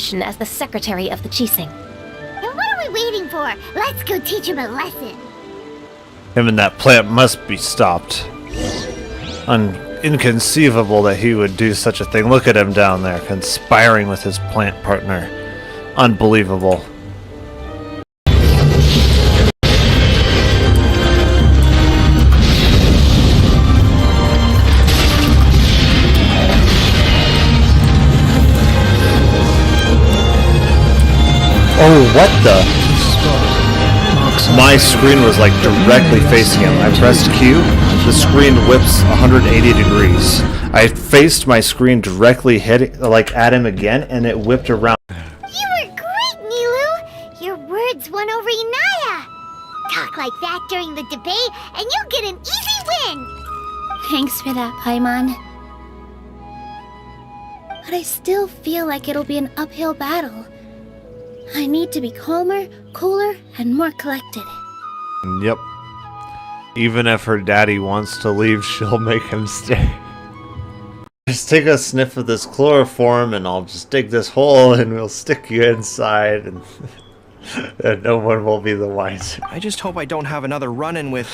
position as the secretary of the Chising. And what are we waiting for? Let's go teach him a lesson. Him and that plant must be stopped. Inconceivable that he would do such a thing. Look at him down there, conspiring with his plant partner. Unbelievable. Oh, what the? My screen was like directly facing him. I pressed Q, the screen whips 180 degrees. I faced my screen directly at him again, and it whipped around. You were great, Nilu! Your words won over Inaya! Talk like that during the debate, and you'll get an easy win! Thanks for that, Paimon. But I still feel like it'll be an uphill battle. I need to be calmer, cooler, and more collected. Yep. Even if her daddy wants to leave, she'll make him stay. Just take a sniff of this chloroform and I'll just dig this hole and we'll stick you inside and, and no one will be the wiser. I just hope I don't have another run-in with,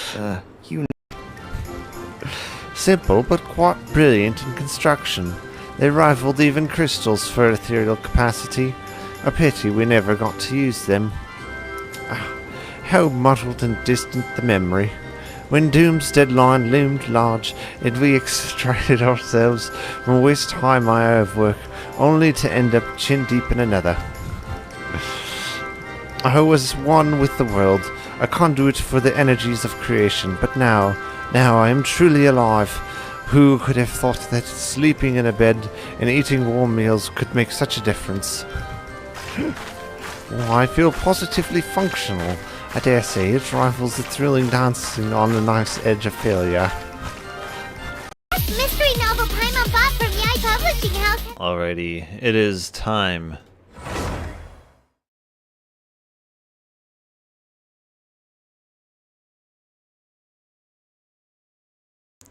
you. Simple, but quite brilliant in construction. They rivaled even crystals for ethereal capacity. A pity we never got to use them. How muddled and distant the memory. When Doom's deadline loomed large, and we extracted ourselves from waist-high mire of work, only to end up chin-deep in another. I was one with the world, a conduit for the energies of creation, but now I am truly alive. Who could have thought that sleeping in a bed and eating warm meals could make such a difference? I feel positively functional. I dare say it rivals the thrilling dancing on the knife's edge of failure. Mystery novel Paimon bought from Yai Publishing House. Alrighty, it is time.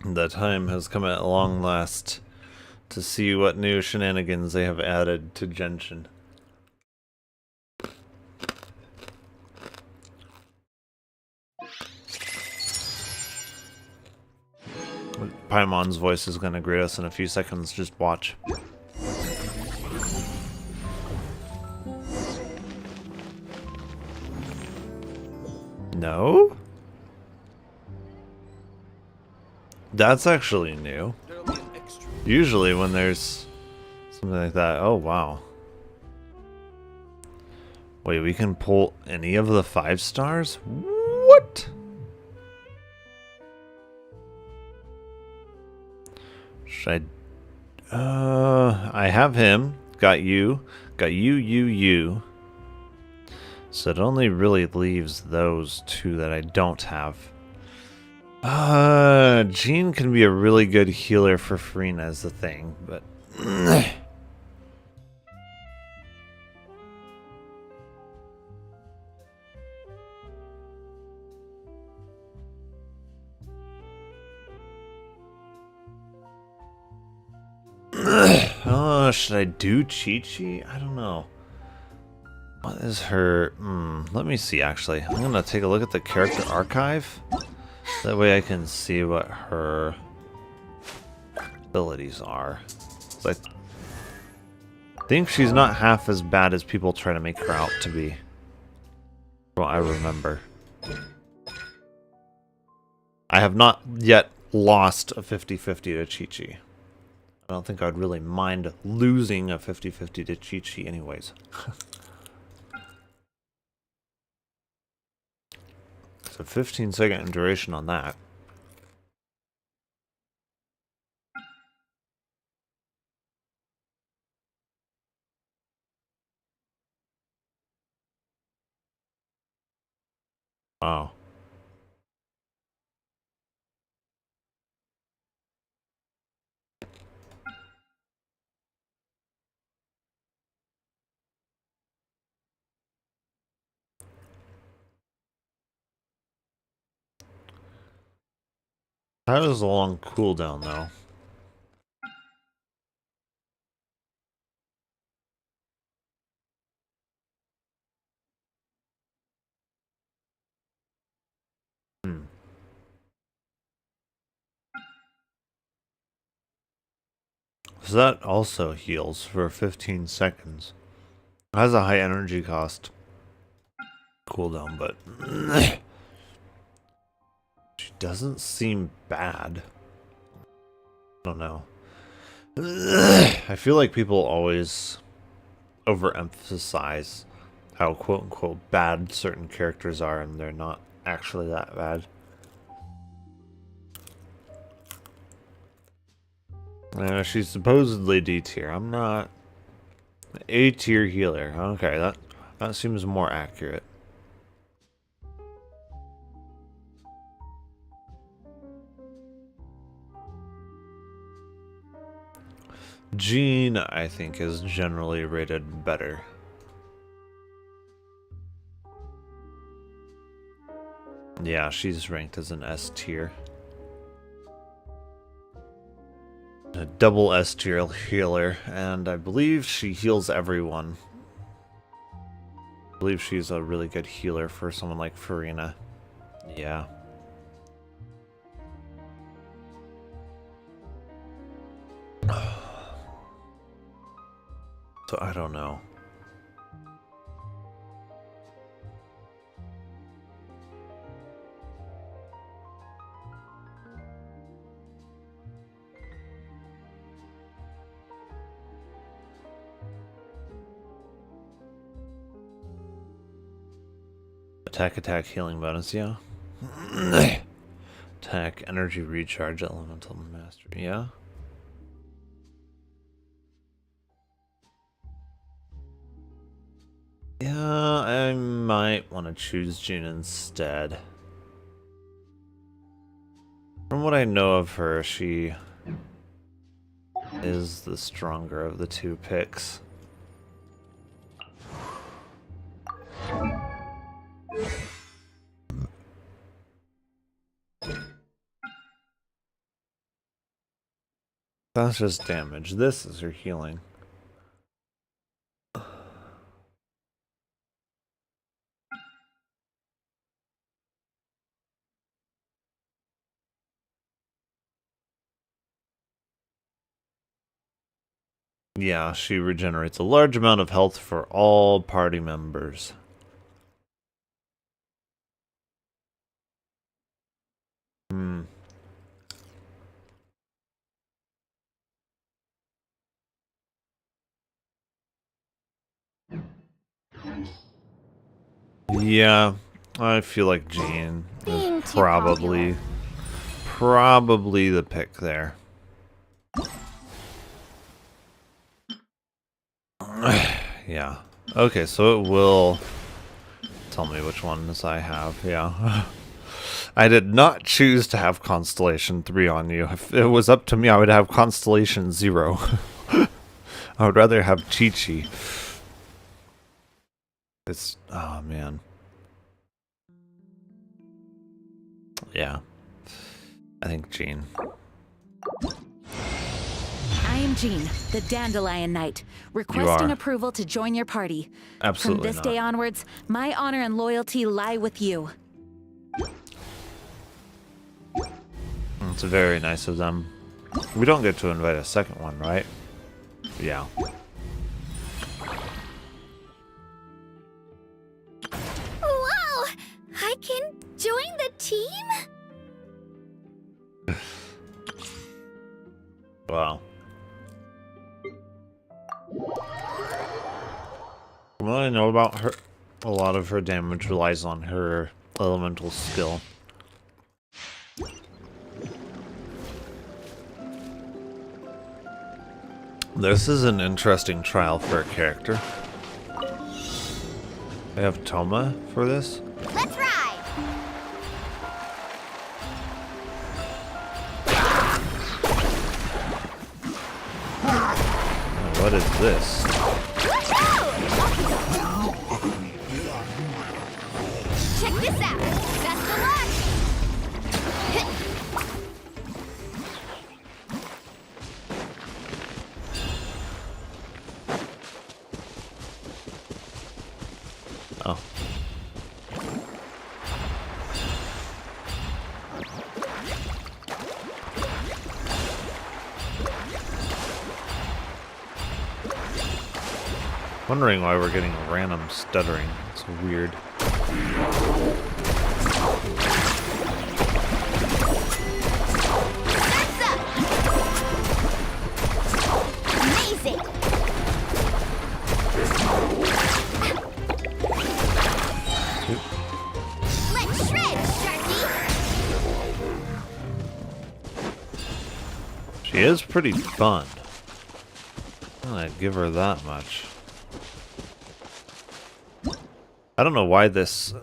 The time has come at long last to see what new shenanigans they have added to Genshin. Paimon's voice is going to greet us in a few seconds, just watch. No? That's actually new. Usually when there's something like that, oh wow. Wait, we can pull any of the 5 stars? What? Should I have him, got you, you. So it only really leaves those 2 that I don't have. Jean can be a really good healer for Farina is the thing, but should I do Chi-Chi? I don't know. What is her... let me see, actually. I'm going to take a look at the character archive. That way I can see what her abilities are. I think she's not half as bad as people try to make her out to be. Well, I remember. I have not yet lost a 50-50 to Chi-Chi. I don't think I'd really mind losing a 50-50 to Chi-Chi anyways. So 15-second duration on that. Wow. How does a long cooldown though? So that also heals for 15 seconds. It has a high energy cost. Cooldown, but she doesn't seem bad. I don't know. I feel like people always overemphasize how quote-unquote bad certain characters are, and they're not actually that bad. She's supposedly D tier. I'm not. A tier healer. Okay, that seems more accurate. Jean, I think, is generally rated better. Yeah, she's ranked as an S tier. A double S tier healer, and I believe she heals everyone. I believe she's a really good healer for someone like Farina. Yeah. So I don't know. Attack, healing bonus, yeah. Attack, energy recharge, elemental mastery, yeah. Yeah, I might want to choose June instead. From what I know of her, she is the stronger of the two picks. That's just damage. This is her healing. Yeah, she regenerates a large amount of health for all party members. Yeah, I feel like Jean is probably the pick there. Yeah. Okay, so it will tell me which ones I have. Yeah. I did not choose to have Constellation 3 on you. If it was up to me, I would have Constellation 0. I would rather have Chi-Chi. It's... oh, man. Yeah. I think Jean. I am Jean, the Dandelion Knight, requesting approval to join your party. Absolutely From this day onwards, my honor and loyalty lie with you. It's very nice of them. We don't get to invite a second one, right? Yeah. Wow! I can join the team? Wow. From what I know about her, a lot of her damage relies on her elemental skill. This is an interesting trial for a character. I have Toma for this. Let's ride! What is this? Check this out! Best of luck! Oh. Wondering why we're getting random stuttering. It's weird. Amazing! Let's shred, Sharky! She is pretty fun. I'd give her that much. I don't know why this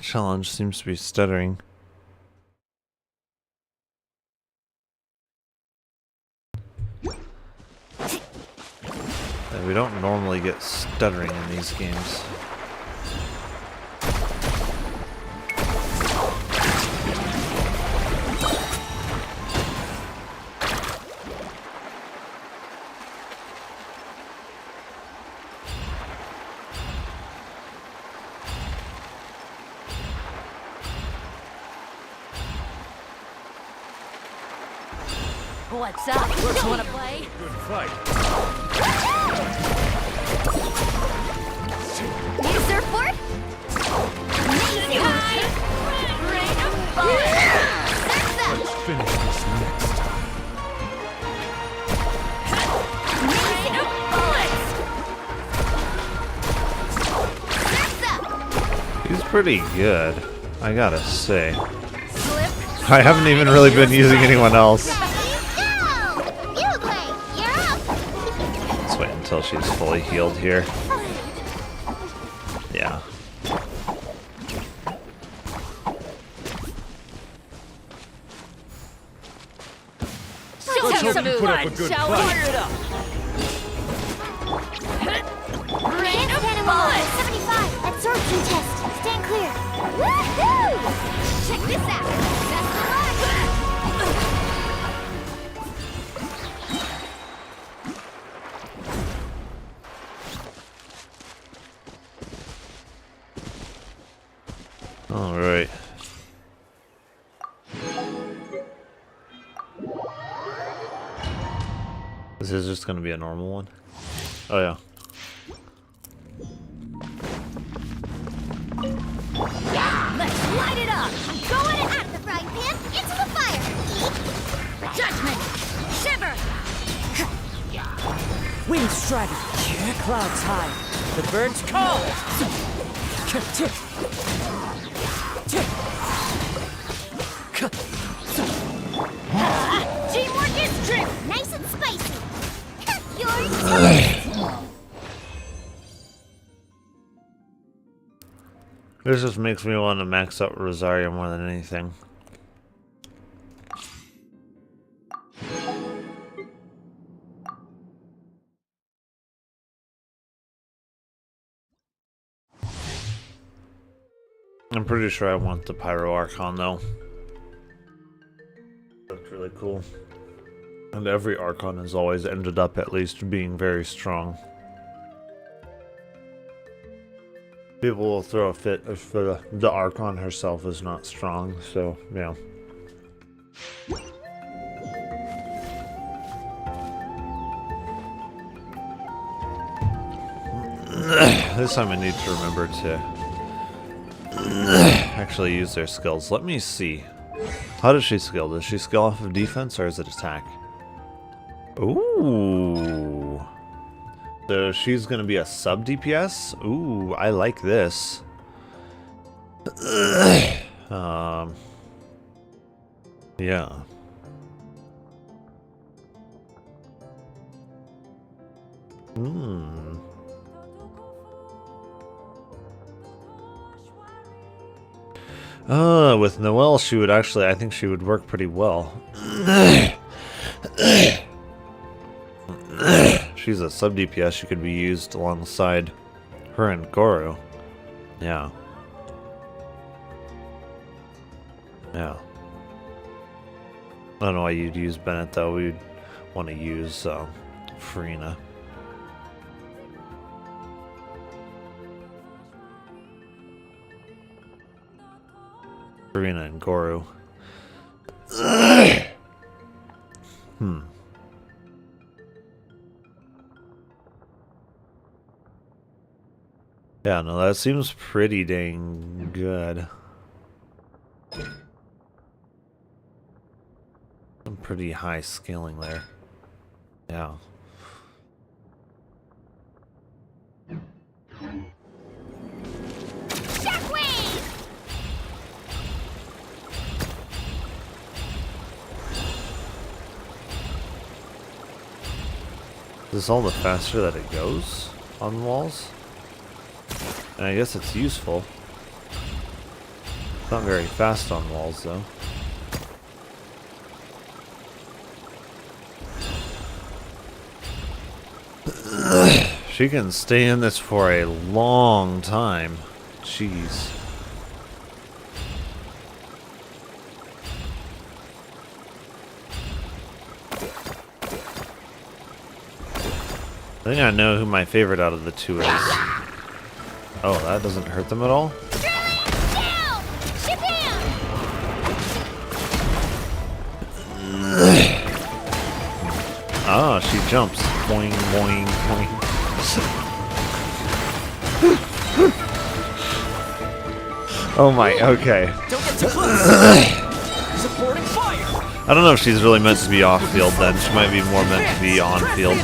challenge seems to be stuttering. We don't normally get stuttering in these games. What's up? You wanna play? Good fight. Need a surfboard? Amazing! Rain of bullets! Surf's up! Let's finish this next. Rain of bullets! Surf's up! He's pretty good, I gotta say. Slip. I haven't even really been using anyone else. Let's wait until she's fully healed here. Yeah. Let's hope you put up a good fight. Rain of bullets! 75! Absorption test! Stand clear! Woohoo! Check this out! That's the one! All right. This is just gonna be a normal one. Oh yeah. Let's light it up! I'm going at the frying pan! Into the fire! Judgment! Shiver! Wind striking, clouds high. The birds call. Teamwork is true! Nice and spicy! Yours! This just makes me want to max out Rosario more than anything. I'm pretty sure I want the Pyro Archon though. That's really cool. And every Archon has always ended up at least being very strong. People will throw a fit if the Archon herself is not strong, so yeah. This time I need to remember to actually use their skills. Let me see. How does she skill? Does she skill off of defense or is it attack? Ooh. So she's gonna be a sub DPS? Ooh, I like this. Yeah. With Noelle, she would actually, I think she would work pretty well. She's a sub DPS, she could be used alongside her and Goro. Yeah. Yeah. I don't know why you'd use Bennett though, we'd want to use Farina. Farina and Goro. Yeah, no, that seems pretty dang good. Some pretty high scaling there. Yeah. Shockwave! Is this all the faster that it goes on walls? And I guess it's useful. It's not very fast on walls, though. She can stay in this for a long time. Jeez. I think I know who my favorite out of the two is. Oh, that doesn't hurt them at all? Down! Shabam! Ah, she jumps. Boing, boing, boing. Oh my, okay. Don't get too close. Supporting fire. I don't know if she's really meant to be off-field then. She might be more meant to be on-field.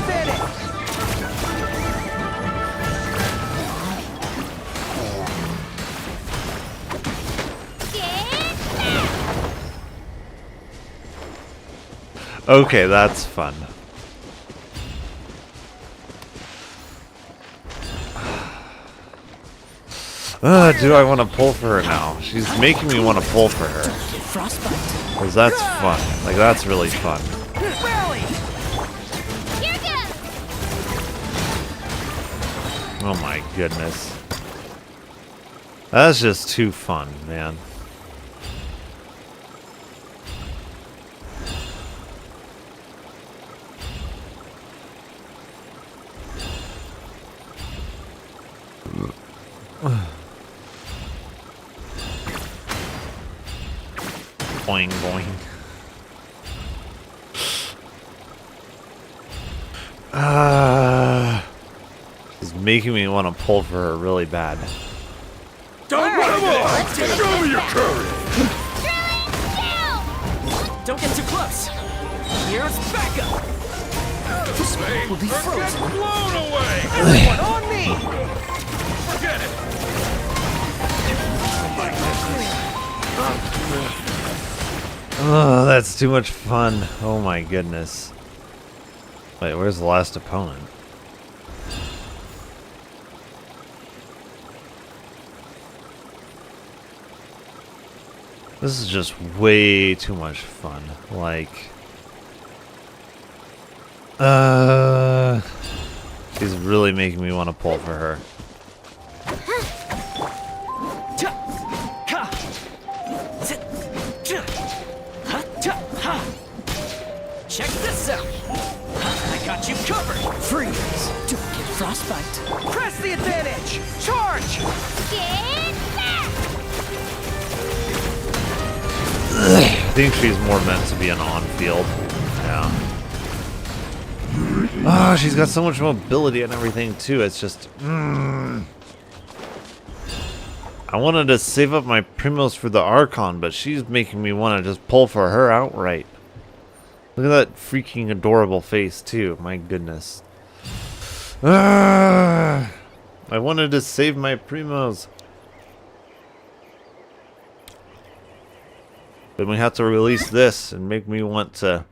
Okay, that's fun. Do I want to pull for her now? She's making me want to pull for her. Because that's fun. Like, that's really fun. Oh my goodness. That's just too fun, man. Boing, boing. She's making me want to pull for her really bad. Don't run off! Show me your courage! Don't get too close. Here's backup. This will be frozen. Blown away! Everyone on me! Forget it! Oh, that's too much fun. Oh my goodness. Wait, where's the last opponent? This is just way too much fun. Like... She's really making me want to pull for her. Check this out. I got you covered. Freeze. Don't get frostbite. Press the advantage. Charge. Get back! I think she's more meant to be an on-field. Yeah. Oh, she's got so much mobility and everything too. It's just... I wanted to save up my Primos for the Archon, but she's making me want to just pull for her outright. Look at that freaking adorable face too. My goodness. I wanted to save my Primos. Then we have to release this and make me want to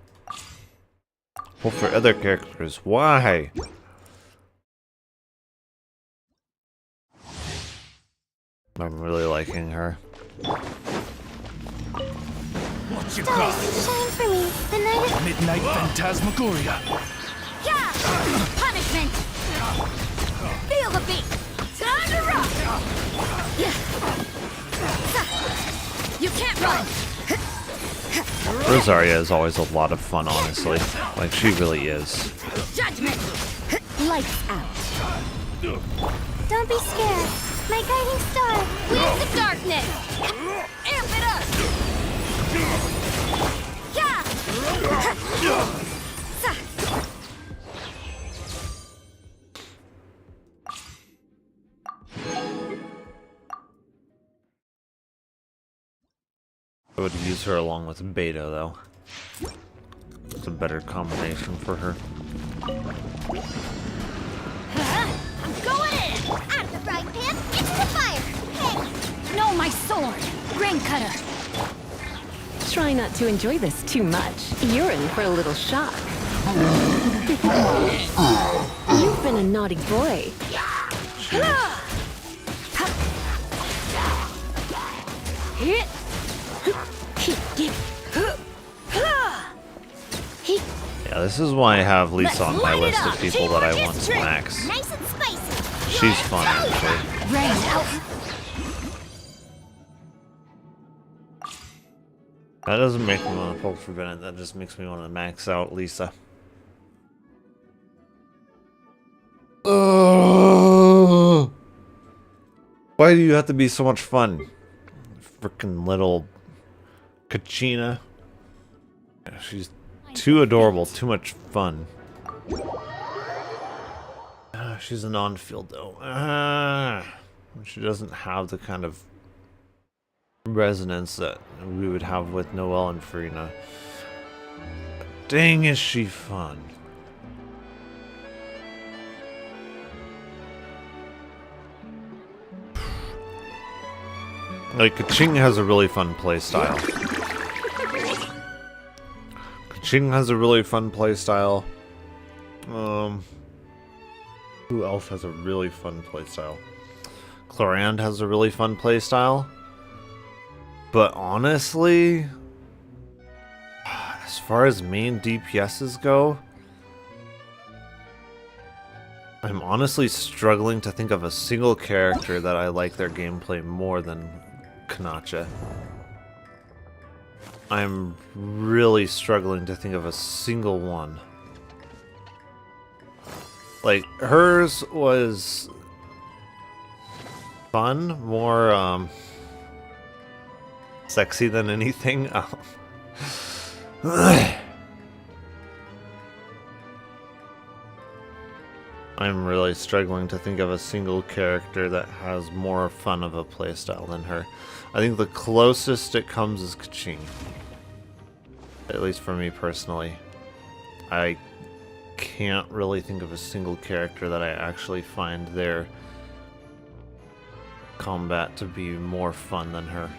pull for other characters. Why? I'm really liking her. What you Stars, got? shine for me. The night is... Midnight Phantasmagoria. Yeah! Punishment! Feel the beat! Time to rock! Yeah! You can't run! Rosaria is always a lot of fun, honestly. Like, she really is. Judgment! Lights out. Don't be scared. My guiding star. Wield the darkness! Amp it up! Yeah! I would use her along with Beta, though. It's a better combination for her. I'm going in! Out of the frying pan, into the fire! Hey! No, my sword! Grain cutter! Try not to enjoy this too much. You're in for a little shock. You've been a naughty boy. Yeah, this is why I have Lisa on my list of people that I want to max. Nice and spicy! She's fun, actually. Rain out! That doesn't make me want to pull for Bennett, that just makes me want to max out Lisa. Why do you have to be so much fun? Frickin' little Kachina. Yeah, she's too adorable, too much fun. She's a non-field though. She doesn't have the kind of resonance that we would have with Noelle and Farina. Dang, is she fun. Like, Kaching has a really fun playstyle. Kaching has a really fun playstyle. Who else has a really fun playstyle? Clorand has a really fun playstyle. But honestly, as far as main DPSs go, I'm honestly struggling to think of a single character that I like their gameplay more than Kanacha. I'm really struggling to think of a single one. Like, hers was fun, more sexy than anything. I'm really struggling to think of a single character that has more fun of a playstyle than her. I think the closest it comes is Kaching. At least for me personally. I can't really think of a single character that I actually find their combat to be more fun than her.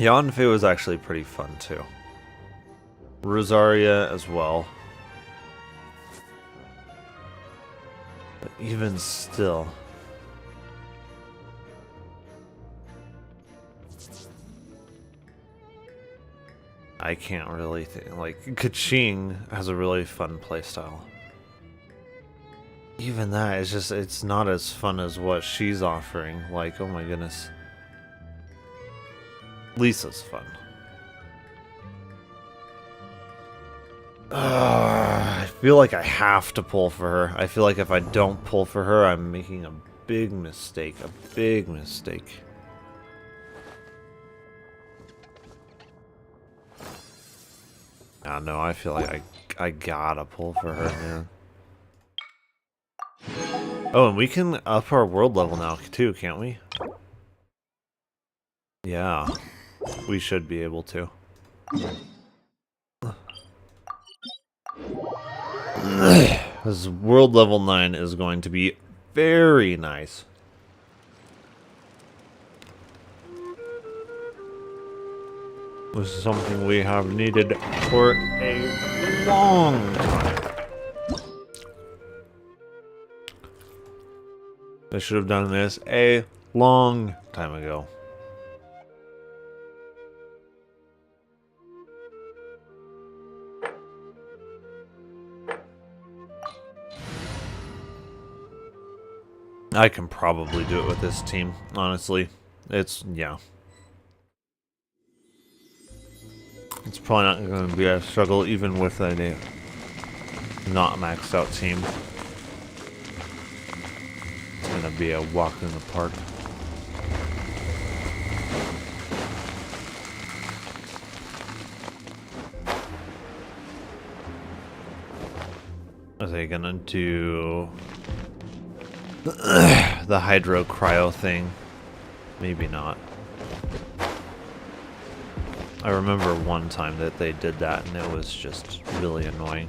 Yanfei was actually pretty fun too. Rosaria as well. But even still, I can't really think. Like, Kaching has a really fun playstyle. Even that is just, it's not as fun as what she's offering. Like, oh my goodness. Lisa's fun. I feel like I have to pull for her. I feel like if I don't pull for her, I'm making a big mistake. A big mistake. No, I feel like I gotta pull for her, man. Oh, and we can up our world level now, too, can't we? Yeah. We should be able to. This world level 9 is going to be very nice. This is something we have needed for a long time. I should have done this a long time ago. I can probably do it with this team, honestly. It's, yeah. It's probably not going to be a struggle even with a not maxed out team. It's going to be a walk in the park. Are they going to do the hydro cryo thing? maybe not. I remember one time that they did that and it was just really annoying.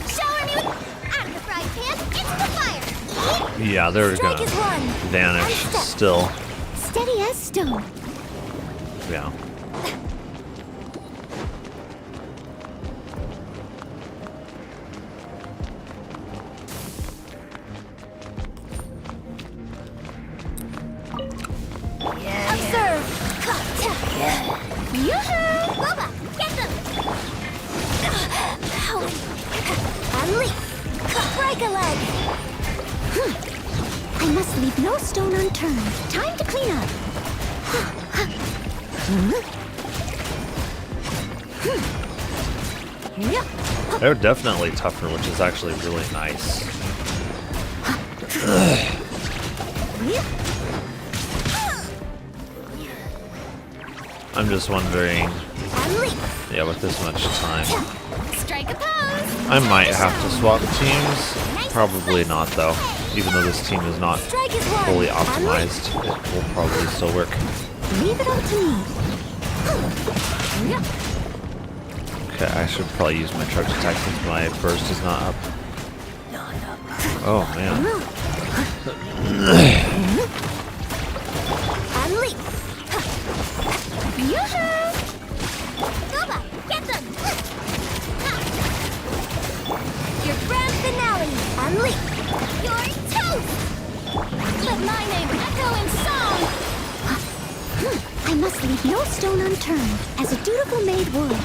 Shower me out of the frying pan into the fire. Yeah, they're Strike gonna is one. vanish And step. still. Steady as stone. Yeah. Observe. Yoo-hoo! Boba, get them. Unleash. Break a leg. I must leave no stone unturned. Time to clean up. They're definitely tougher, which is actually really nice. I'm just wondering, yeah, with this much time, Strike a pose. I might have to swap teams. Probably not, though. Even though this team is not Strike is one. fully optimized, it will probably still work. Leave it up to me. Okay, I should probably use my charge attack since my burst is not up. Oh, man. Unleash. Yoo-hoo! Boba, get them. Your grand finale. Unleash. Your toast. Let my name echo in song. I must leave no stone unturned, as a dutiful maid would.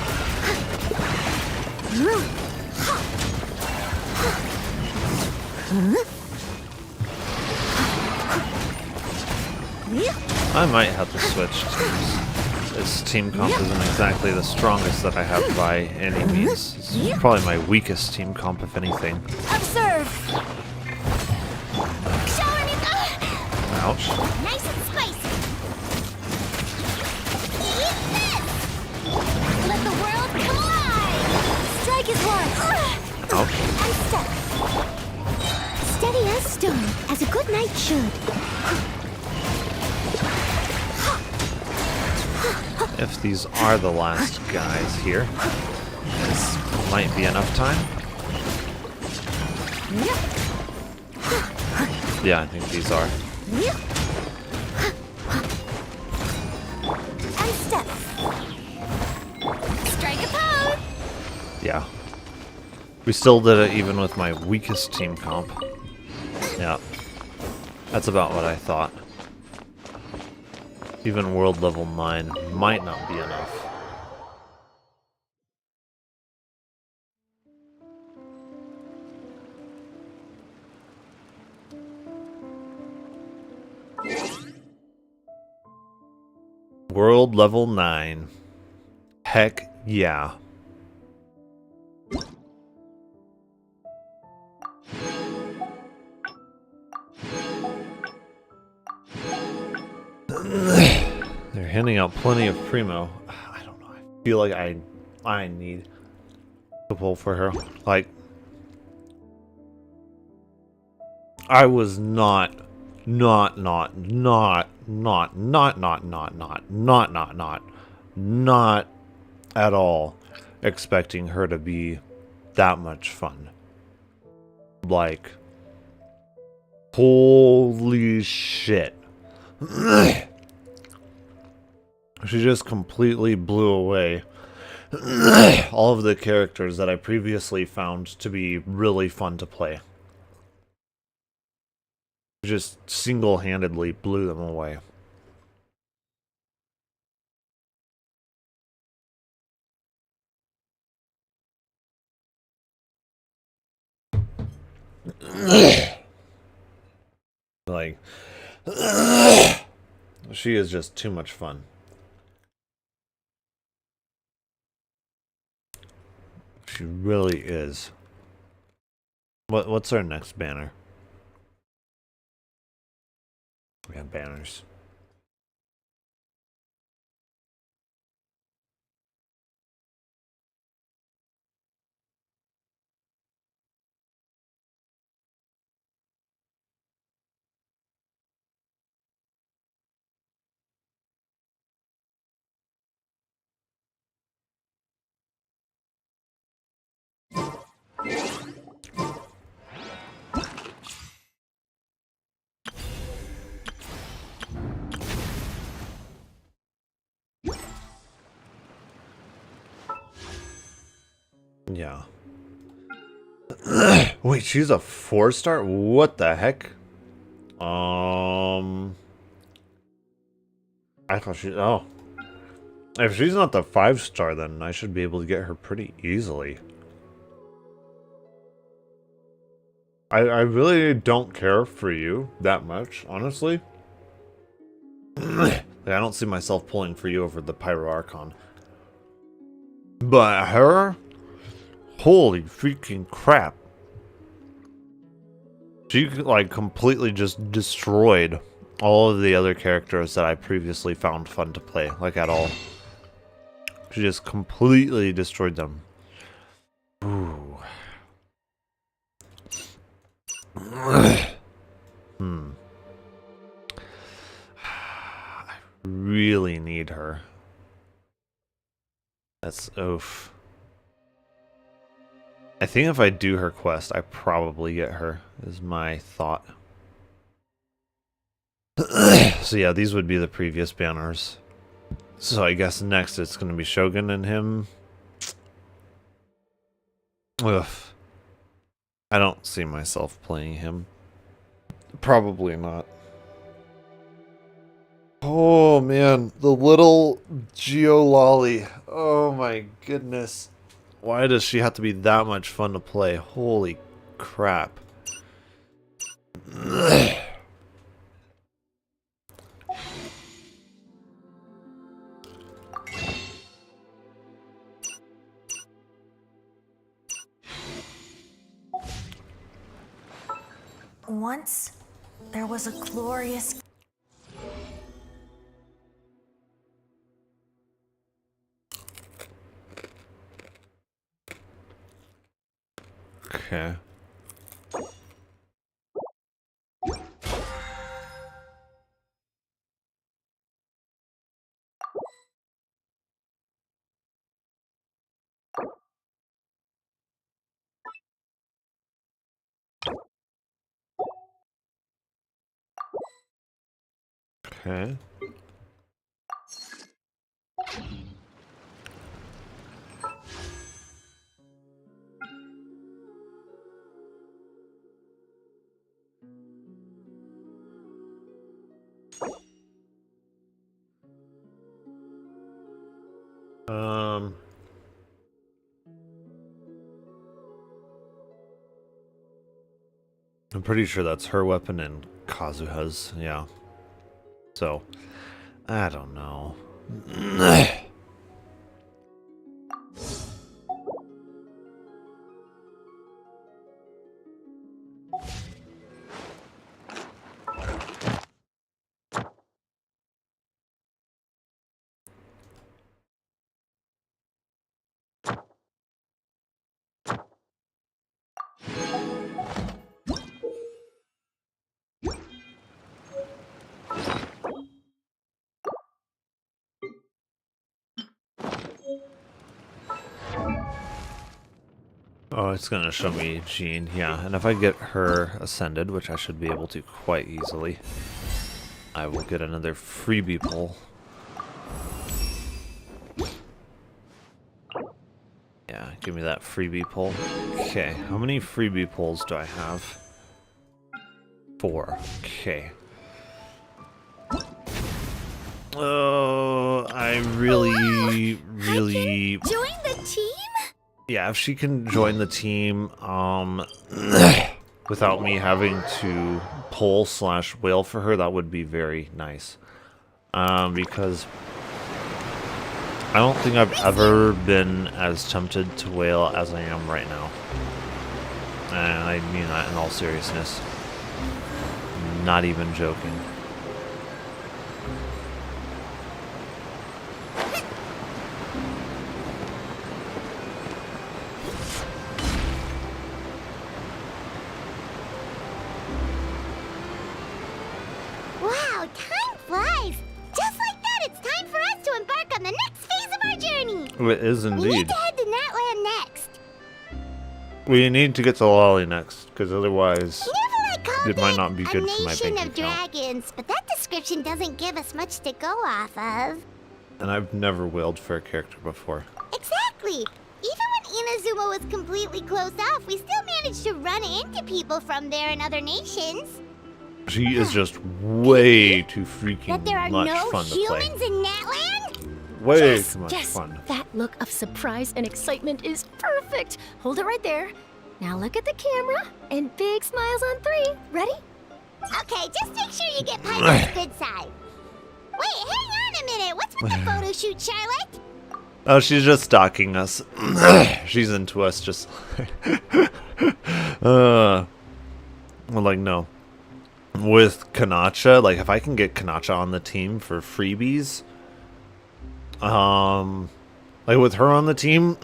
I might have to switch teams. This team comp isn't exactly the strongest that I have by any means. It's probably my weakest team comp, if anything. Observe. Shower me. Ouch. Nice and spicy. Eat this. Let the world collide. Strike is one. Ouch. And step. Steady as stone, as a good knight should. If these are the last guys here, this might be enough time. Yeah, I think these are. And step. Strike a pose. Yeah. We still did it even with my weakest team comp. Yeah. That's about what I thought. Even world level 9 might not be enough. World level 9. Heck yeah. They're handing out plenty of primo. I don't know. I feel like I need to pull for her. Like, I was not at all expecting her to be that much fun. Like, holy shit. She just completely blew away all of the characters that I previously found to be really fun to play. Just single-handedly blew them away. Like, she is just too much fun. She really is. What's our next banner? We have banners. Yeah. Wait, she's a 4-star? What the heck? I thought she... Oh. If she's not the 5-star, then I should be able to get her pretty easily. I really don't care for you that much, honestly. Like, I don't see myself pulling for you over the Pyro Archon. But her? Holy freaking crap. She, like, completely just destroyed all of the other characters that I previously found fun to play. Like, at all. She just completely destroyed them. Ooh. I really need her. That's oof. I think if I do her quest, I probably get her, is my thought. So yeah, these would be the previous banners. So I guess next it's going to be Shogun and him. Ugh. I don't see myself playing him. Probably not. Oh man, the little Geololly. Oh my goodness. Why does she have to be that much fun to play? Holy crap. Once, there was a glorious... Okay. Okay. I'm pretty sure that's her weapon and Kazuha's, yeah. So, I don't know. Oh, it's gonna show me Jean, yeah. And if I get her ascended, which I should be able to quite easily, I will get another freebie pull. Yeah, give me that freebie pull. Okay, how many freebie pulls do I have? 4. Okay. Oh, I really... Join the team? Yeah, if she can join the team, without me having to pull / wail for her, that would be very nice. Because I don't think I've ever been as tempted to wail as I am right now. And I mean that in all seriousness. Not even joking. Wow, time flies! Just like that, it's time for us to embark on the next phase of our journey! It is We need indeed. to head to Natlan next. We need to get to Lolly next, because otherwise Never I called it might not be good for my nation bank of account. dragons, but that description doesn't give us much to go off of. And I've never wailed for a character before. Exactly! Even when Inazuma was completely closed off, we still managed to run into people from there in other nations. She is just way too freaking That there are much no fun to play. humans in Natlan? Way too much Yes, fun. that look of surprise and excitement is perfect. Hold it right there. Now look at the camera and big smiles on 3. Ready? Okay, just make sure you get Piper's good side. Wait, hang on a minute. What's with the photo shoot, Charlotte? Oh, she's just stalking us. She's into us, just. Well, like, no. With Kanacha, like, if I can get Kanacha on the team for freebies, like, with her on the team,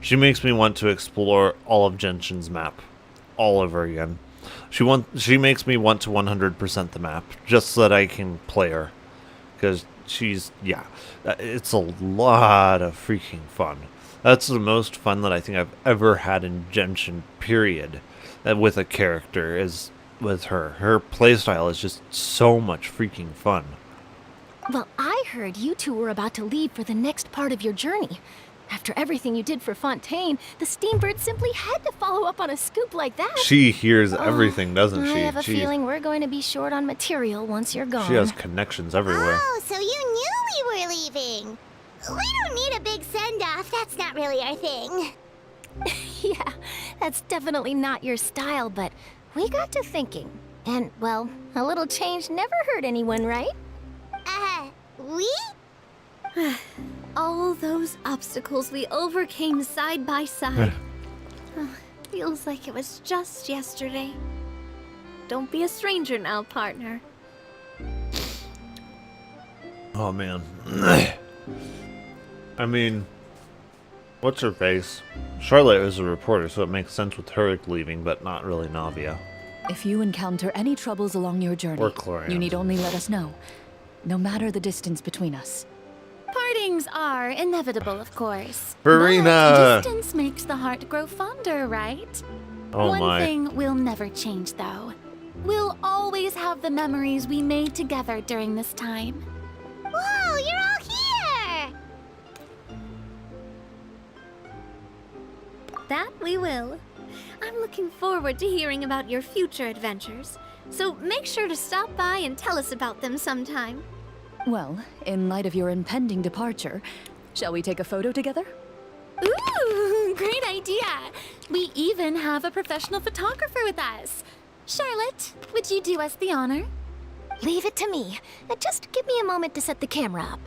she makes me want to explore all of Genshin's map all over again. She makes me want to 100% the map, just so that I can play her. Because she's, yeah, it's a lot of freaking fun. That's the most fun that I think I've ever had in Genshin, period, with a character, is with her. Her playstyle is just so much freaking fun. Well, I heard you two were about to leave for the next part of your journey. After everything you did for Fontaine, the Steambird simply had to follow up on a scoop like that. She hears everything, doesn't she? I have a feeling we're going to be short on material once you're gone. She has connections everywhere. Oh, so you knew we were leaving. We don't need a big send-off. That's not really our thing. Yeah, that's definitely not your style, but we got to thinking. And, well, a little change never hurt anyone, right? We? All those obstacles we overcame side by side. Feels like it was just yesterday. Don't be a stranger now, partner. Oh, man. I mean, what's her face? Charlotte is a reporter, so it makes sense with her leaving, but not really Navia. If you encounter any troubles along your journey, Or Chlorian. you need only let us know, no matter the distance between us. Partings are inevitable, of course. Verena! But distance makes the heart grow fonder, right? Oh One my. thing will never change, though. We'll always have the memories we made together during this time. Whoa, you're all here! That we will. I'm looking forward to hearing about your future adventures. So make sure to stop by and tell us about them sometime. Well, in light of your impending departure, shall we take a photo together? Ooh, great idea! We even have a professional photographer with us. Charlotte, would you do us the honor? Leave it to me. Just give me a moment to set the camera up.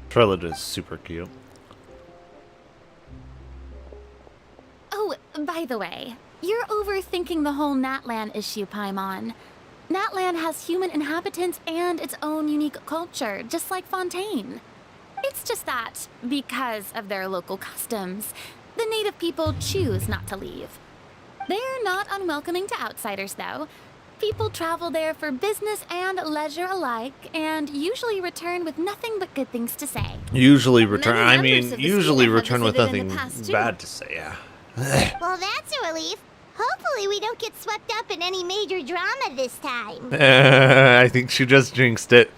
Charlotte is super cute. Oh, by the way, you're overthinking the whole Natlan issue, Paimon. Natlan has human inhabitants and its own unique culture, just like Fontaine. It's just that, because of their local customs, the native people choose not to leave. They're not unwelcoming to outsiders, though. People travel there for business and leisure alike, and usually return with nothing but good things to say. Usually return. Many I members mean, of the usually Schooner have return with visited in nothing the past, too. bad to say. Yeah. Well, that's a relief. Hopefully we don't get swept up in any major drama this time. I think she just jinxed it.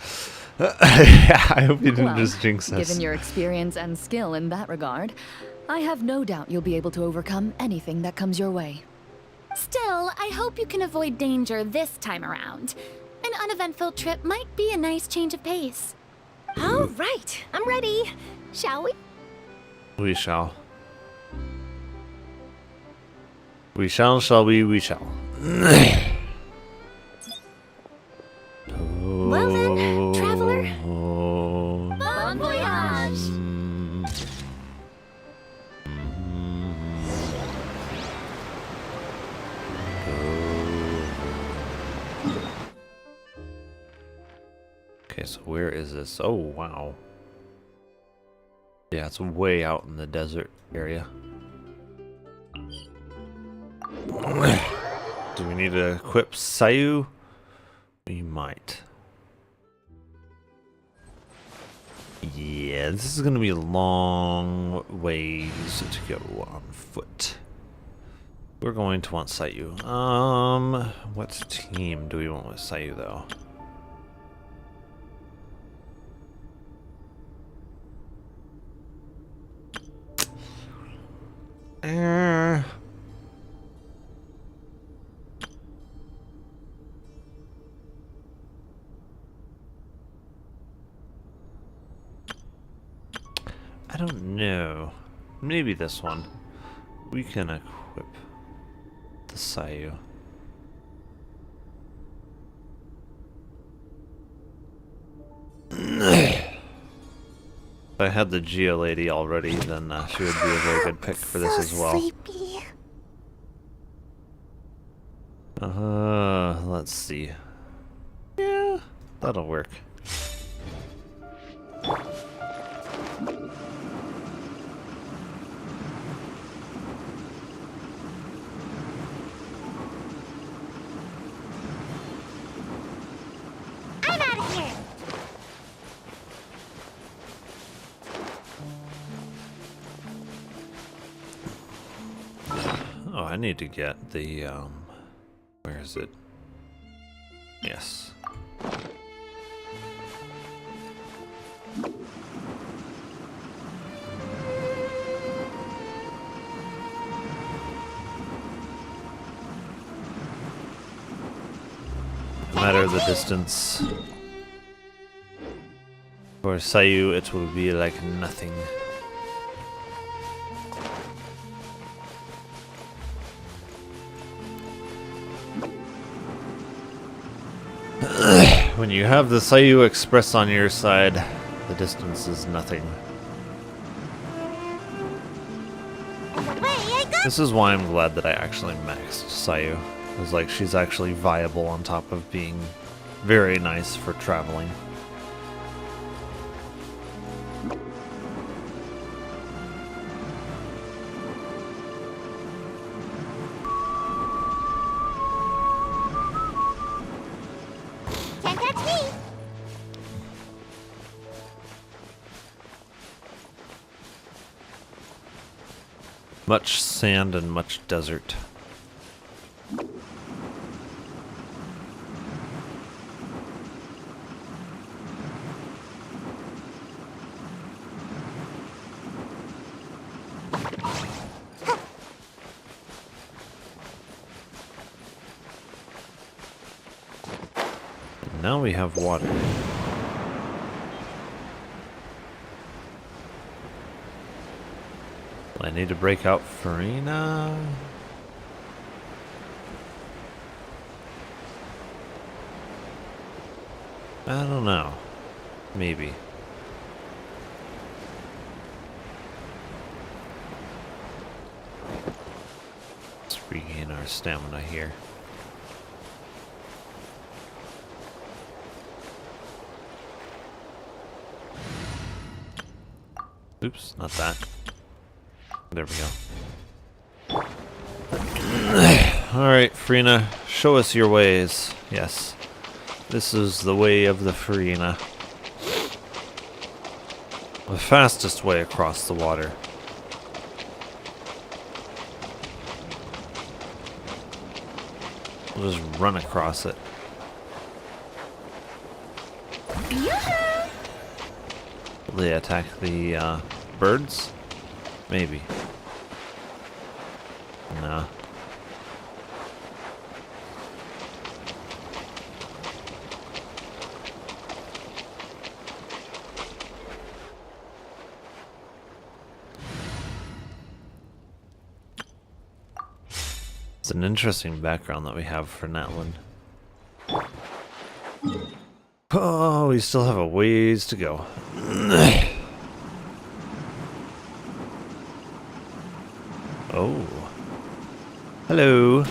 I hope you didn't Well, just jinx us. given your experience and skill in that regard, I have no doubt you'll be able to overcome anything that comes your way. Still, I hope you can avoid danger this time around. An uneventful trip might be a nice change of pace. All right, I'm ready. Shall we? We shall. We shall we? We shall. Well then, traveler. Bon voyage! Okay, so where is this? Oh, wow. Yeah, it's way out in the desert area. Do we need to equip Sayu? We might. Yeah, this is going to be a long ways to go on foot. We're going to want Sayu. What team do we want with Sayu, though? don't know. Maybe this one. We can equip the Sayu. If I had the Geo Lady already, then she would be a very good pick for this as well. Sleepy. Let's see. Yeah, that'll work. I'm out of here. Oh, I need to get the, where is it? Yes. No matter the distance. For Sayu, it will be like nothing. When you have the Sayu Express on your side, the distance is nothing. This is why I'm glad that I actually maxed Sayu. It's like she's actually viable on top of being very nice for traveling. Can't catch me. Much sand and much desert. Now we have water. I need to break out Farina. I don't know. Maybe. Let's regain our stamina here. Oops, not that. There we go. Alright, Farina, show us your ways. Yes. This is the way of the Farina. The fastest way across the water. We'll just run across it. Will they attack the birds? Maybe. No. It's an interesting background that we have for Natlan. Oh, we still have a ways to go. Oh. Hello.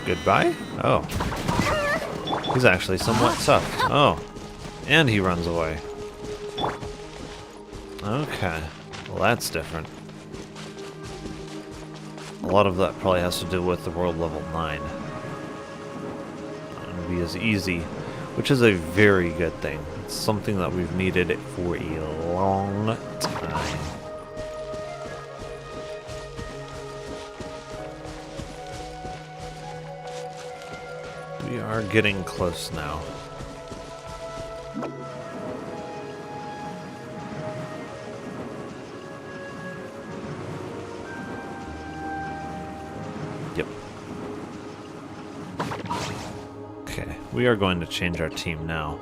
Goodbye? Oh. He's actually somewhat tough. Oh. And he runs away. Okay. Well, that's different. A lot of that probably has to do with the world level 9. It'll be as easy, which is a very good thing. It's something that we've needed for a long time. We are getting close now. Yep. Okay, we are going to change our team now.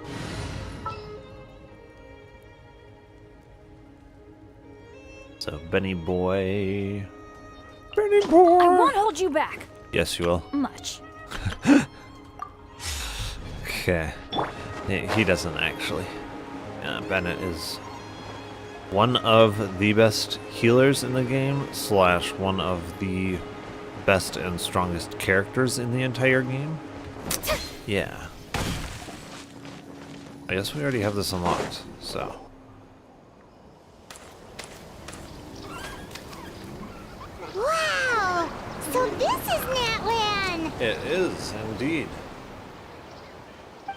So, Benny boy. Benny boy! I won't hold you back. Yes, you will. Much. Okay. He doesn't actually. Bennett is one of the best healers in the game, / one of the best and strongest characters in the entire game. Yeah. I guess we already have this unlocked, so. Wow! So this is Natlan! It is, indeed.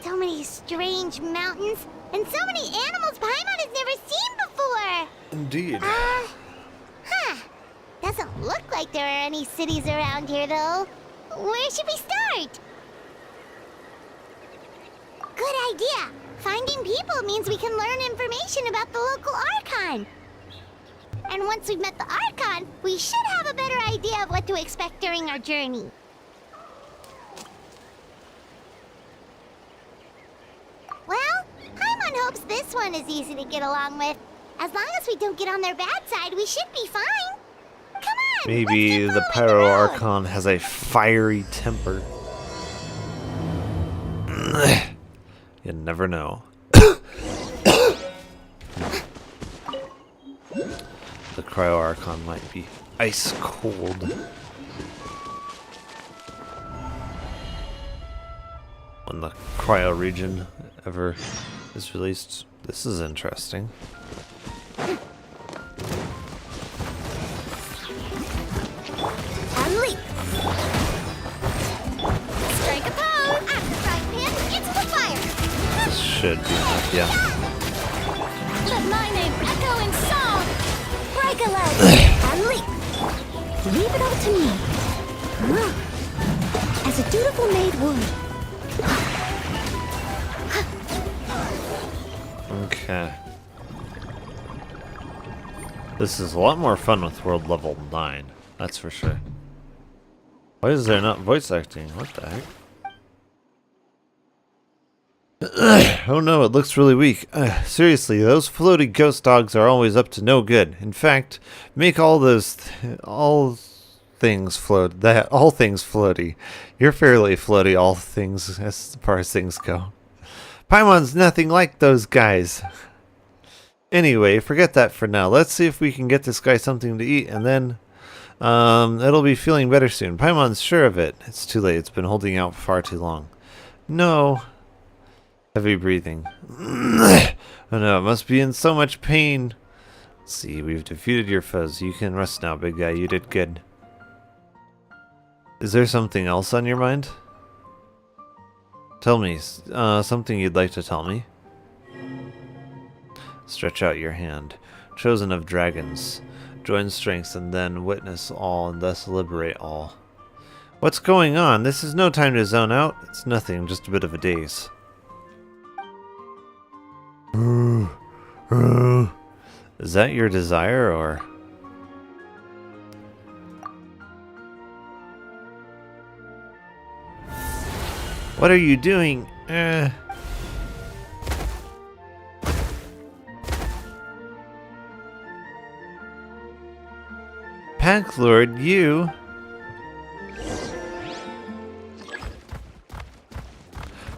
So many strange mountains, and so many animals Paimon has never seen before! Indeed. Doesn't look like there are any cities around here, though. Where should we start? Good idea! Finding people means we can learn information about the local Archon. And once we've met the Archon, we should have a better idea of what to expect during our journey. Well, Paimon hopes this one is easy to get along with. As long as we don't get on their bad side, we should be fine. Come on! Maybe let's the get following Pyro road. Archon has a fiery temper. You never know. The Cryo Archon might be ice cold. When the Cryo region ever is released. This is interesting. And leap. Strike a pose. After frying pan, into the fire. This should be enough, yeah. Let my name echo in song. Break a leg. And leap. Leave it all to me. As a dutiful maid would. Okay. This is a lot more fun with world level 9, that's for sure. Why is there not voice acting? What the heck? Oh no, it looks really weak. Seriously, those floaty ghost dogs are always up to no good. In fact, make all things floaty. You're fairly floaty, all things as far as things go. Paimon's nothing like those guys. Anyway, forget that for now. Let's see if we can get this guy something to eat, and then it'll be feeling better soon. Paimon's sure of it. It's too late. It's been holding out far too long. No. Heavy breathing. Oh no, it must be in so much pain. Let's see, we've defeated your foes. You can rest now, big guy. You did good. Is there something else on your mind? Tell me, something you'd like to tell me? Stretch out your hand. Chosen of dragons. Join strengths and then witness all and thus liberate all. What's going on? This is no time to zone out. It's nothing, just a bit of a daze. Is that your desire, or...? What are you doing? Pack Lord, you...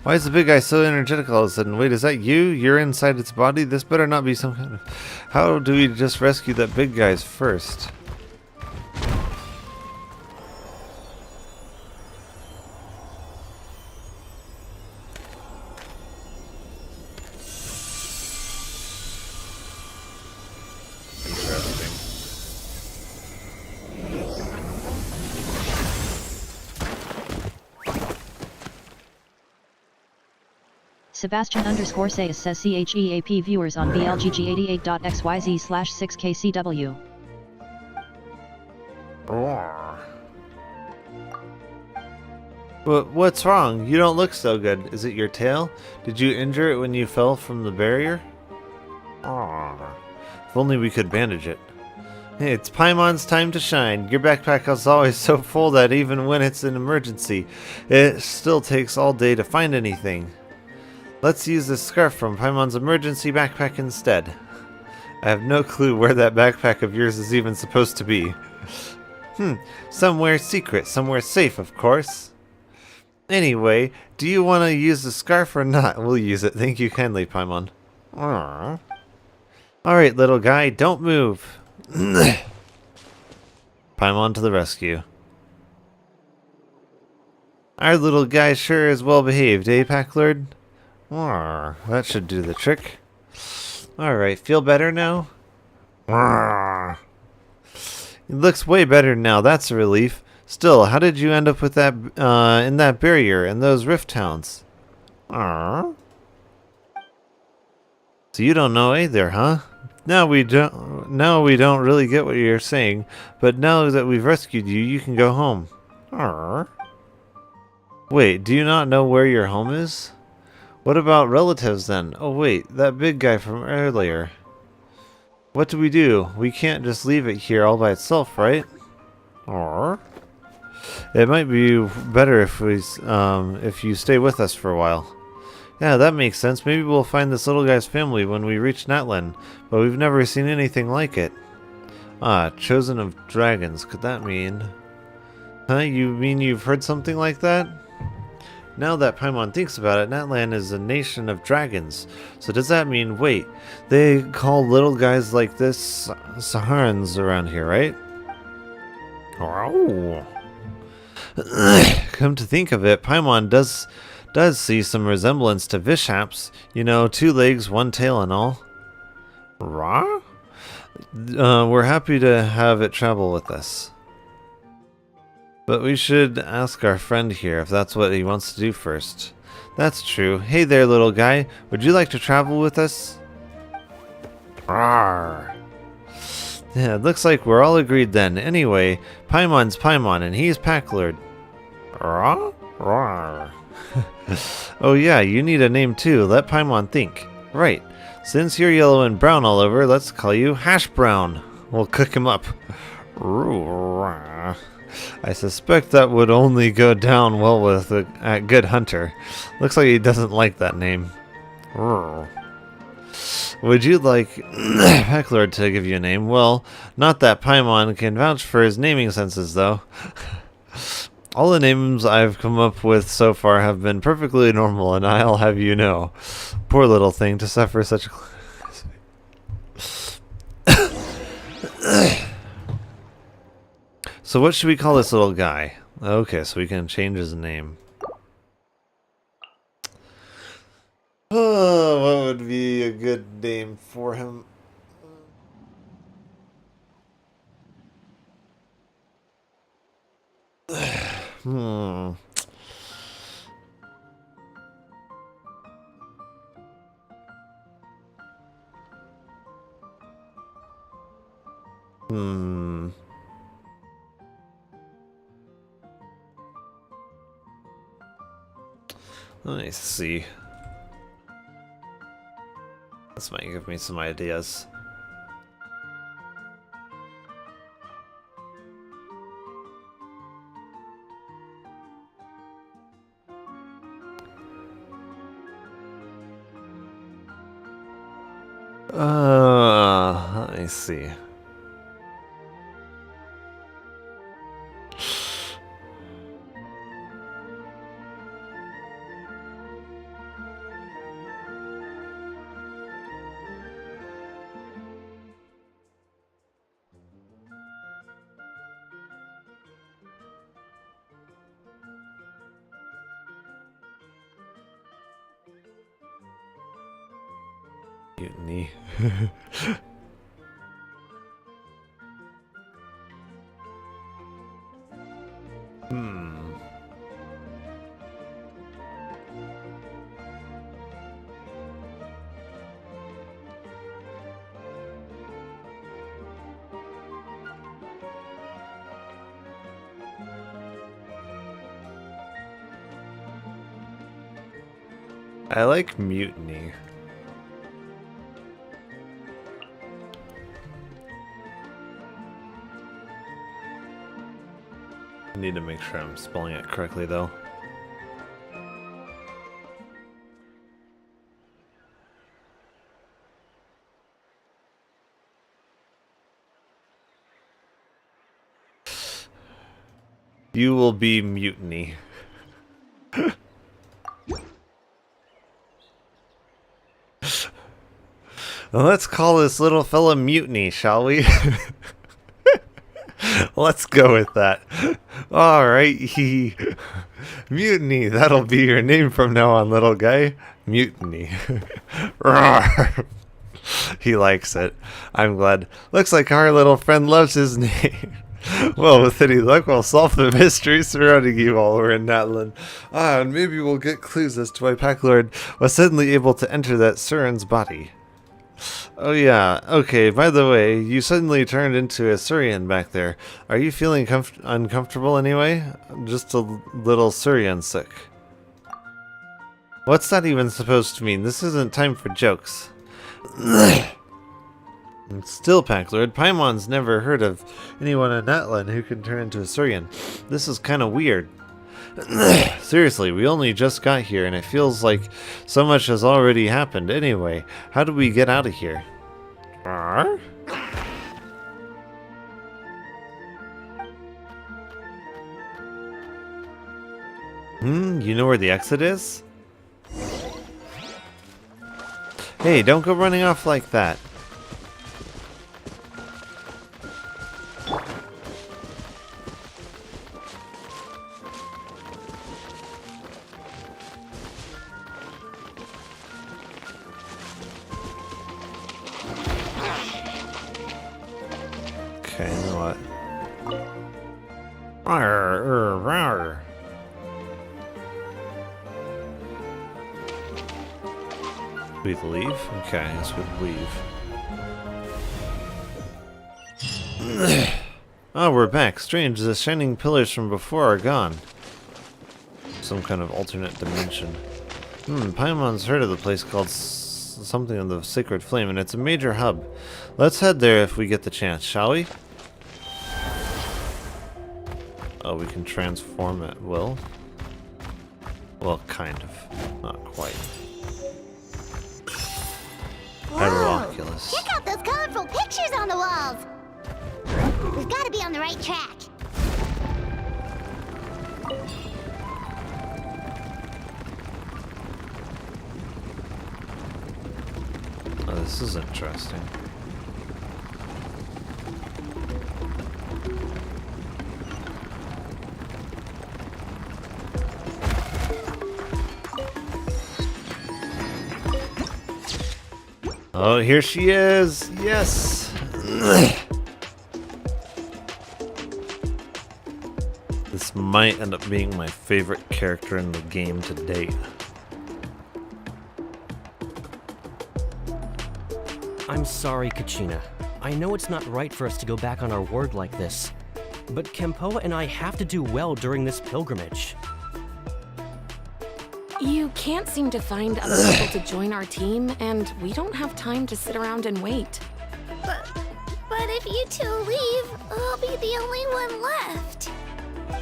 Why is the big guy so energetic all of a sudden? Wait, is that you? You're inside its body? This better not be some kind of... How do we just rescue that big guys first? Interesting. Sebastian_Sayas says CHEAP viewers on BLGG88.xyz/6KCW. What's wrong? You don't look so good. Is it your tail? Did you injure it when you fell from the barrier? If only we could bandage it. Hey, it's Paimon's time to shine. Your backpack is always so full that even when it's an emergency, it still takes all day to find anything. Let's use this scarf from Paimon's emergency backpack instead. I have no clue where that backpack of yours is even supposed to be. Somewhere secret, somewhere safe, of course. Anyway, do you want to use the scarf or not? We'll use it. Thank you kindly, Paimon. Aww. Alright, little guy, don't move. Paimon to the rescue. Our little guy sure is well behaved, eh, Packlord? Aww, that should do the trick. Alright, feel better now? Aww. It looks way better now, that's a relief. Still, how did you end up with that, in that barrier and those rift towns? Aww. So you don't know either, huh? No, we don't really get what you're saying, but now that we've rescued you, you can go home. Aww. Wait, do you not know where your home is? What about relatives then? Oh wait, that big guy from earlier. What do? We can't just leave it here all by itself, right? Or it might be better if you stay with us for a while. Yeah, that makes sense. Maybe we'll find this little guy's family when we reach Natlan, but we've never seen anything like it. Ah, chosen of dragons. Could that mean? Huh? You mean you've heard something like that? Now that Paimon thinks about it, Natlan is a nation of dragons. So does that mean, wait, they call little guys like this Saharans around here, right? Oh. Come to think of it, Paimon does see some resemblance to Vishaps. You know, 2 legs, 1 tail and all. Rah? We're happy to have it travel with us. But we should ask our friend here if that's what he wants to do first. That's true. Hey there, little guy. Would you like to travel with us? Rawr. Yeah, it looks like we're all agreed then. Anyway, Paimon's Paimon and he's Packlord. Rawr? Rawr. Oh yeah, you need a name too. Let Paimon think. Right. Since you're yellow and brown all over, let's call you Hash Brown. We'll cook him up. Rawr. I suspect that would only go down well with a good hunter. Looks like he doesn't like that name. Would you like Packlord to give you a name? Well, not that Paimon can vouch for his naming senses, though. All the names I've come up with so far have been perfectly normal, and I'll have you know. Poor little thing to suffer such a... So what should we call this little guy? Okay, so we can change his name. Oh, what would be a good name for him? Hmm. Let me see. This might give me some ideas. Let me see. Mutiny. I like mutiny. I need to make sure I'm spelling it correctly, though. You will be mutiny. Let's call this little fella Mutiny, shall we? Let's go with that. Alright, Mutiny, that'll be your name from now on, little guy. Mutiny. Roar. He likes it. I'm glad. Looks like our little friend loves his name. Well, with any luck, we'll solve the mystery surrounding you while we're in Natlan. And maybe we'll get clues as to why Pack Lord was suddenly able to enter that Surin's body. Oh yeah, okay, by the way, you suddenly turned into a Surian back there. Are you feeling uncomfortable anyway? Just a little Surian sick. What's that even supposed to mean? This isn't time for jokes. Still, Pack Lord, Paimon's never heard of anyone in Natlan who can turn into a Surian. This is kinda weird. Seriously, we only just got here and it feels like so much has already happened. Anyway, how do we get out of here? You know where the exit is? Hey, don't go running off like that. Okay, you know what? Rawr. We leave? Okay, I guess we'd leave. Oh, we're back. Strange, the shining pillars from before are gone. Some kind of alternate dimension. Paimon's heard of the place called something of the Sacred Flame, and it's a major hub. Let's head there if we get the chance, shall we? Oh, we can transform at will? Well, kind of. Not quite. Hydroculus. Check out those colorful pictures on the walls! We've got to be on the right track. Oh, this is interesting. Oh, here she is! Yes! This might end up being my favorite character in the game to date. I'm sorry, Kachina. I know it's not right for us to go back on our word like this, but Kempoa and I have to do well during this pilgrimage. You can't seem to find other people to join our team, and we don't have time to sit around and wait. But if you two leave, I'll be the only one left.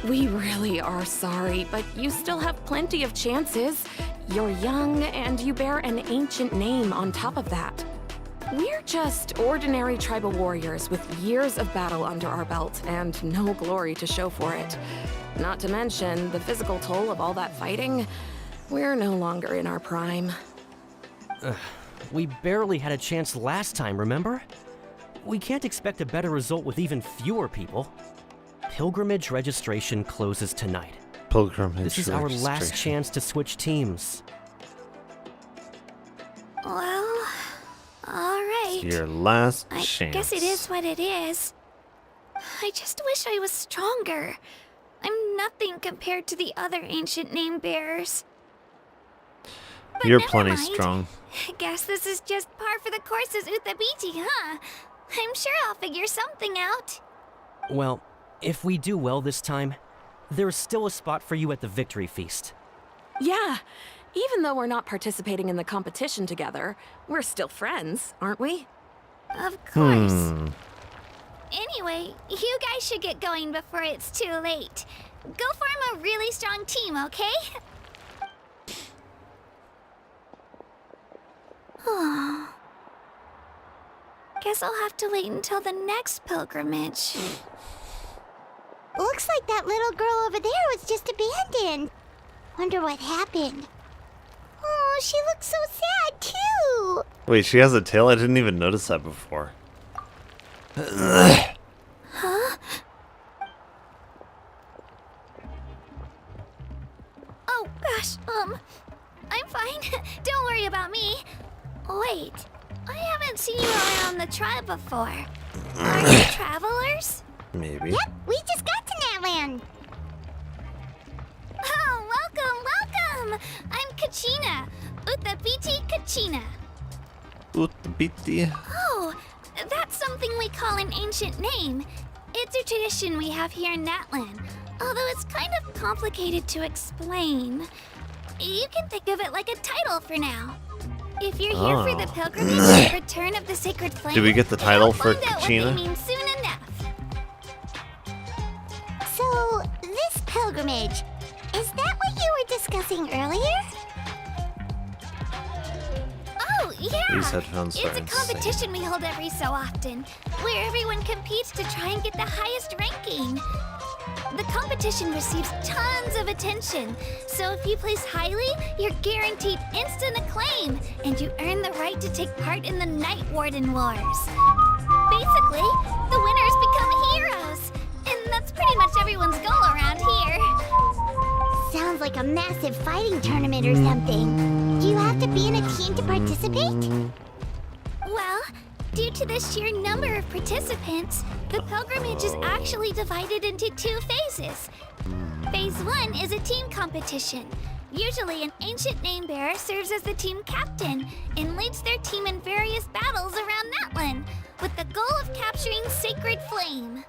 We really are sorry, but you still have plenty of chances. You're young, and you bear an ancient name on top of that. We're just ordinary tribal warriors with years of battle under our belt and no glory to show for it. Not to mention the physical toll of all that fighting. We're no longer in our prime. We barely had a chance last time, remember? We can't expect a better result with even fewer people. Pilgrimage registration closes tonight. Pilgrimage This is our last chance to switch teams. Well, alright. Your last I chance. guess it is what it is. I just wish I was stronger. I'm nothing compared to the other ancient name bearers. But You're never plenty mind. strong. Guess this is just par for the courses Uthabiti, huh? I'm sure I'll figure something out. Well, if we do well this time, there's still a spot for you at the victory feast. Yeah, even though we're not participating in the competition together, we're still friends, aren't we? Of course. Anyway, you guys should get going before it's too late. Go form a really strong team, okay? Guess I'll have to wait until the next pilgrimage. Looks like that little girl over there was just abandoned. Wonder what happened. Oh, she looks so sad, too. Wait, she has a tail? I didn't even notice that before. Huh? Oh, gosh, I'm fine. Don't worry about me. Wait, I haven't seen you around the tribe before. Are you travelers? Maybe. Yep, we just got to Natlan. Oh, welcome! I'm Kachina. Uthapiti Kachina. Uthapiti? Oh, that's something we call an ancient name. It's a tradition we have here in Natlan, although it's kind of complicated to explain. You can think of it like a title for now. If you're here for the pilgrimage, Return of the Sacred Flame, Did we get the title you'll for find out what Kachina? they mean soon enough. So, this pilgrimage, is that what you were discussing earlier? Oh, yeah! These headphones It's are a insane. competition we hold every so often, where everyone competes to try and get the highest ranking. The competition receives tons of attention, so if you place highly, you're guaranteed instant acclaim, and you earn the right to take part in the Night Warden Wars. Basically, the winners become heroes, and that's pretty much everyone's goal around here. Sounds like a massive fighting tournament or something. Do you have to be in a team to participate? Well, due to the sheer number of participants, the pilgrimage is actually divided into 2 phases. Phase 1 is a team competition. Usually, an ancient name bearer serves as the team captain and leads their team in various battles around Natlan, with the goal of capturing Sacred Flame.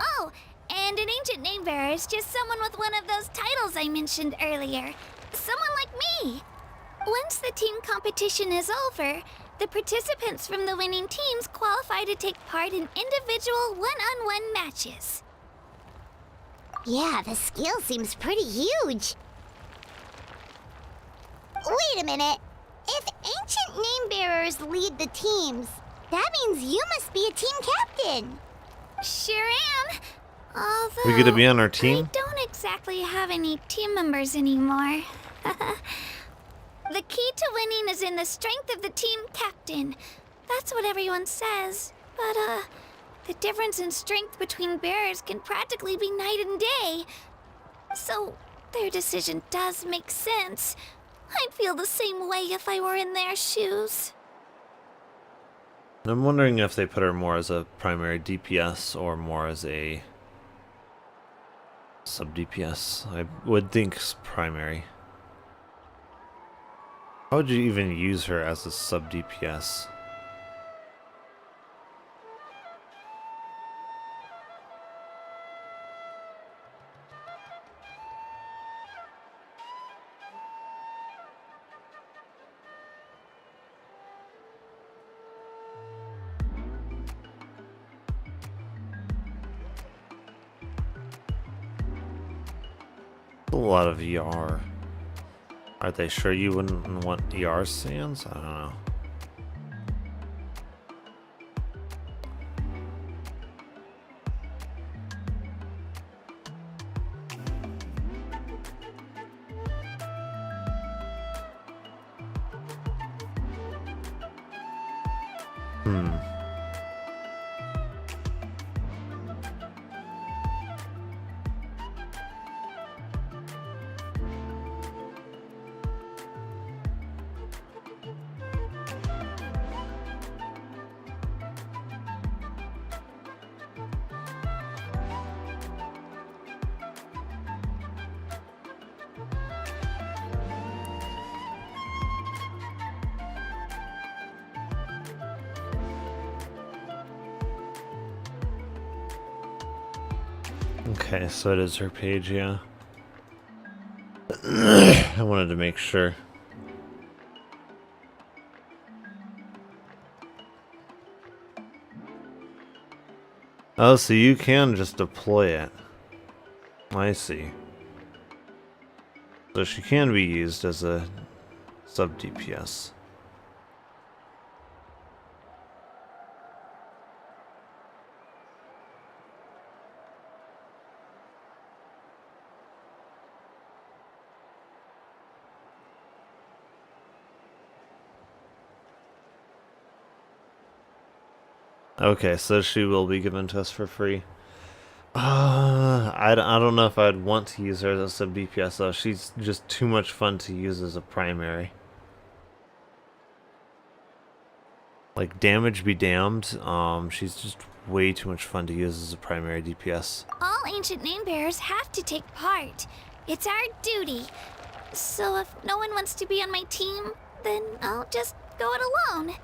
Oh, and an ancient name bearer is just someone with one of those titles I mentioned earlier. Someone like me. Once the team competition is over, the participants from the winning teams qualify to take part in individual one-on-one matches. Yeah, the skill seems pretty huge. Wait a minute. If ancient name bearers lead the teams, that means you must be a team captain. Sure am. Although, We get to be on our team? I don't exactly have any team members anymore. The key to winning is in the strength of the team captain. That's what everyone says. But, the difference in strength between bearers can practically be night and day. So, their decision does make sense. I'd feel the same way if I were in their shoes. I'm wondering if they put her more as a primary DPS or more as a sub DPS. I would think primary. How would you even use her as a sub DPS? A lot of ER. Are they sure you wouldn't want ER stands? I don't know. Okay, so it is her page, yeah. I wanted to make sure. Oh, so you can just deploy it. I see. So she can be used as a sub DPS. Okay, so she will be given to us for free. I don't know if I'd want to use her as a DPS though. She's just too much fun to use as a primary. Like, damage be damned, she's just way too much fun to use as a primary DPS. All ancient name bearers have to take part. It's our duty. So if no one wants to be on my team, then I'll just go it alone.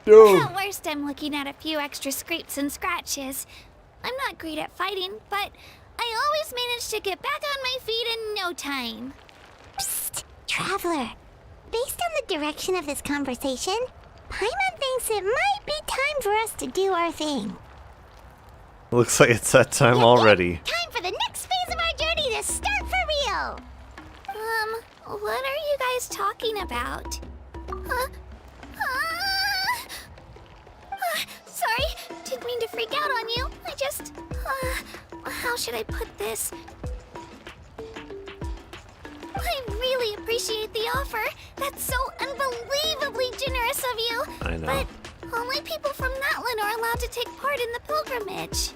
At worst, I'm looking at a few extra scrapes and scratches. I'm not great at fighting, but I always manage to get back on my feet in no time. Psst, Traveler. Based on the direction of this conversation, Paimon thinks it might be time for us to do our thing. Looks like it's that time already. Time for the next phase of our journey to start for real! What are you guys talking about? Sorry, didn't mean to freak out on you. I just, how should I put this? I really appreciate the offer. That's so unbelievably generous of you. I know. But only people from Natlan are allowed to take part in the pilgrimage.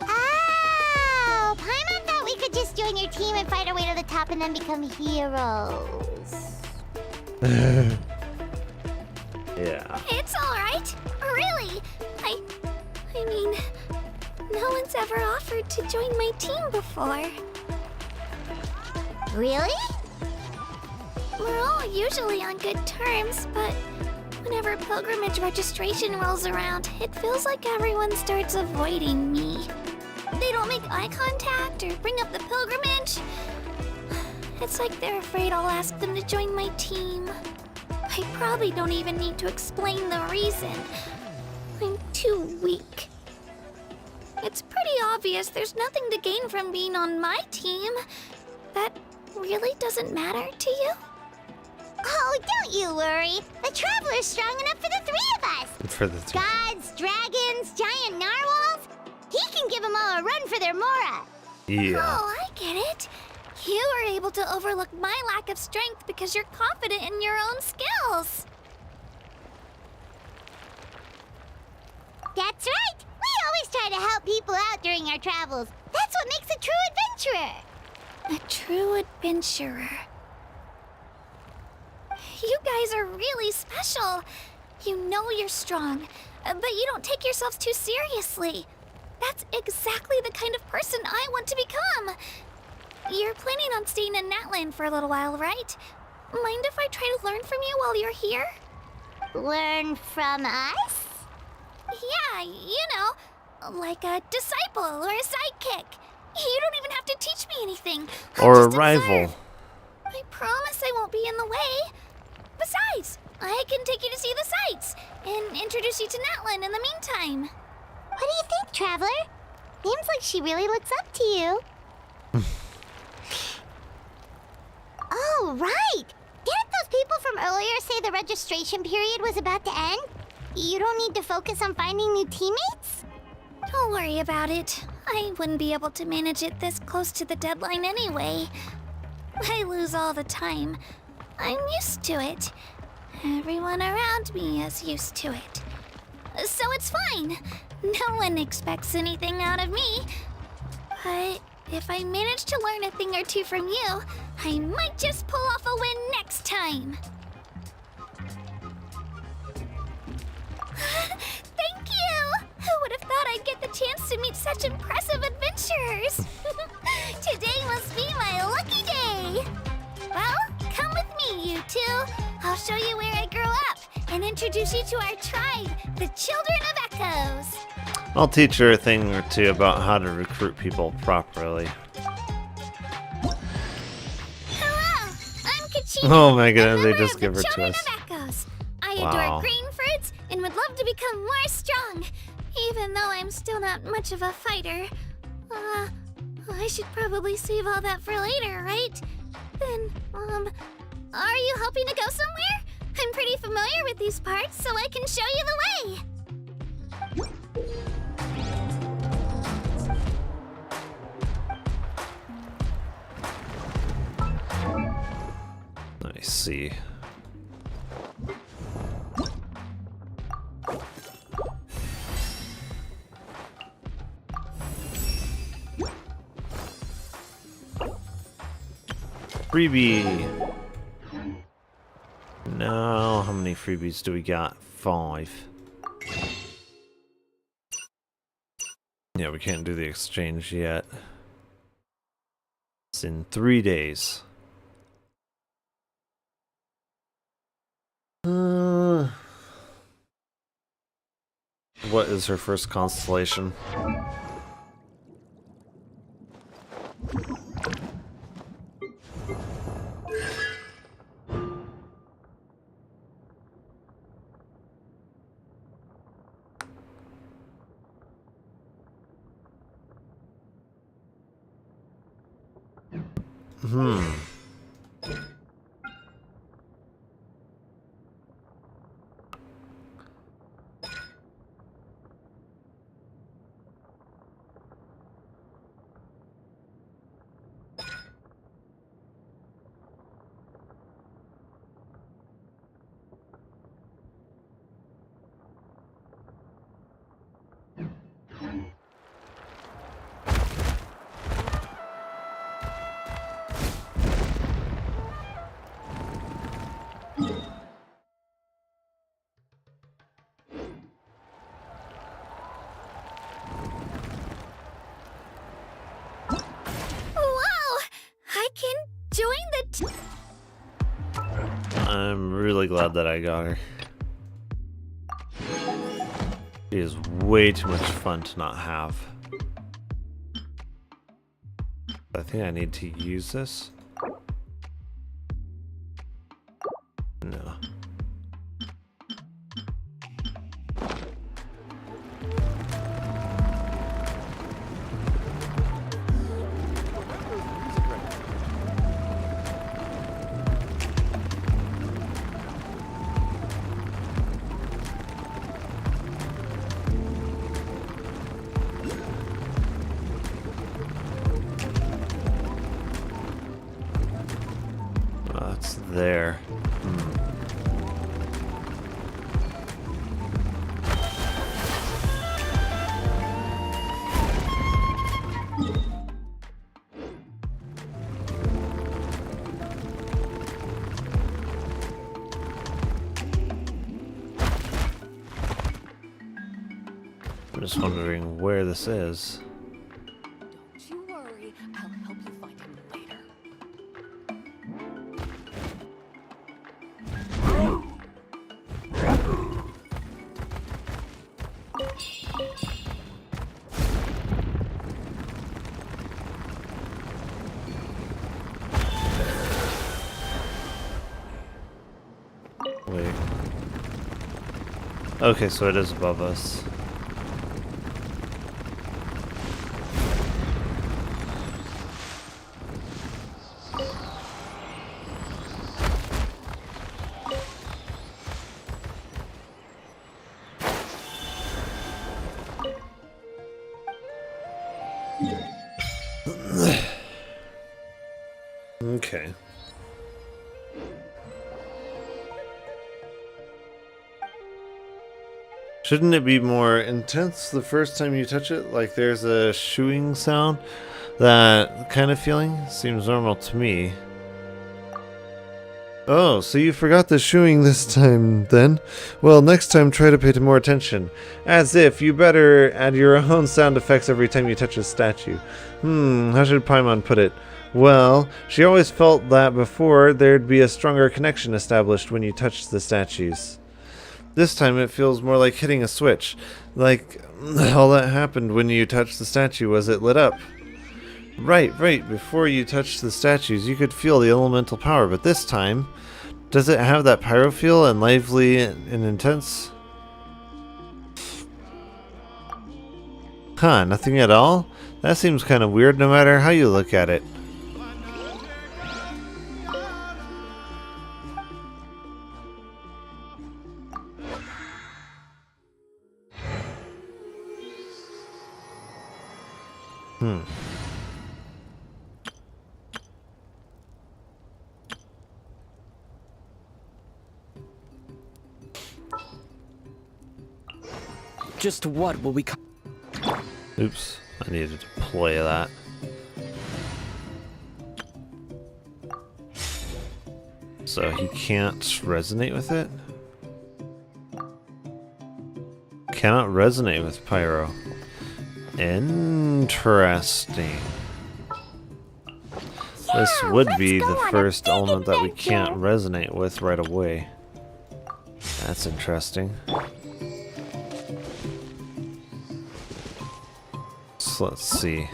Oh, Paimon thought we could just join your team and fight our way to the top and then become heroes. Yeah. It's all right. Really. I mean, no one's ever offered to join my team before. Really? We're all usually on good terms, but whenever pilgrimage registration rolls around, it feels like everyone starts avoiding me. They don't make eye contact or bring up the pilgrimage. It's like they're afraid I'll ask them to join my team. I probably don't even need to explain the reason. I'm too weak. It's pretty obvious there's nothing to gain from being on my team. That really doesn't matter to you? Oh, don't you worry. The Traveler's strong enough for the three of us. For the three. Gods, dragons, giant narwhals. He can give them all a run for their Mora. Yeah. Oh, I get it. You were able to overlook my lack of strength because you're confident in your own skills. That's right. We always try to help people out during our travels. That's what makes a true adventurer. A true adventurer. You guys are really special. You know you're strong, but you don't take yourselves too seriously. That's exactly the kind of person I want to become. You're planning on staying in Natlan for a little while, right? Mind if I try to learn from you while you're here? Learn from us? Yeah, you know, like a disciple or a sidekick. You don't even have to teach me anything. Or a just rival. observe. I promise I won't be in the way. Besides, I can take you to see the sights and introduce you to Natlan in the meantime. What do you think, Traveler? Seems like she really looks up to you. Oh, right! Didn't those people from earlier say the registration period was about to end? You don't need to focus on finding new teammates? Don't worry about it. I wouldn't be able to manage it this close to the deadline anyway. I lose all the time. I'm used to it. Everyone around me is used to it. So it's fine. No one expects anything out of me. But if I manage to learn a thing or two from you, I might just pull off a win next time. Thank you! Who would have thought I'd get the chance to meet such impressive adventurers? Today must be my lucky day! Well, come with me, you two. I'll show you where I grew up and introduce you to our tribe, the Children of Echoes. I'll teach her a thing or two about how to recruit people properly. Hello, I'm Kachina. Oh my goodness, a they member just of give the her to Children us. of Echoes. I Wow. adore green fruits and would love to become more strong, even though I'm still not much of a fighter. I should probably save all that for later, right? Then, are you hoping to go somewhere? I'm pretty familiar with these parts, so I can show you the way. I see. Freebie! Now, how many freebies do we got? 5. Yeah, we can't do the exchange yet. It's in 3 days. What is her first constellation? I'm really glad that I got her. She is way too much fun to not have. I think I need to use this. No. It's there. I'm just wondering where this is. Don't you worry, I'll help you find him later. Wait. Okay, so it is above us. Okay. Shouldn't it be more intense the first time you touch it? Like there's a shooing sound? That kind of feeling seems normal to me. Oh, so you forgot the shooing this time, then? Well, next time try to pay more attention. As if you better add your own sound effects every time you touch a statue. How should Paimon put it? Well, she always felt that before there'd be a stronger connection established when you touched the statues. This time it feels more like hitting a switch. Like all that happened when you touched the statue was it lit up. Right. Before you touched the statues, you could feel the elemental power, but this time, does it have that pyro feel and lively and intense? Huh, nothing at all? That seems kind of weird no matter how you look at it. Just what will we... Oops, I needed to play that. So he can't resonate with it? Cannot resonate with Pyro. Interesting. This would be the first element that we can't resonate with right away. That's interesting. So let's see.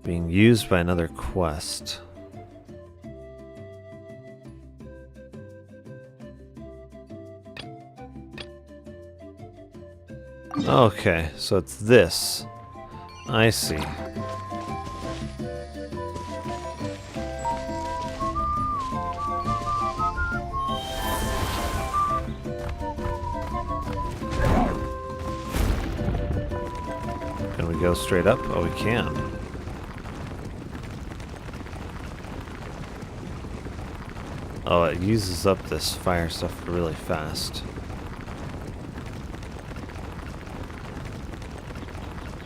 Being used by another quest. Okay, so it's this. I see. Can we go straight up? Oh, we can. Oh, it uses up this fire stuff really fast.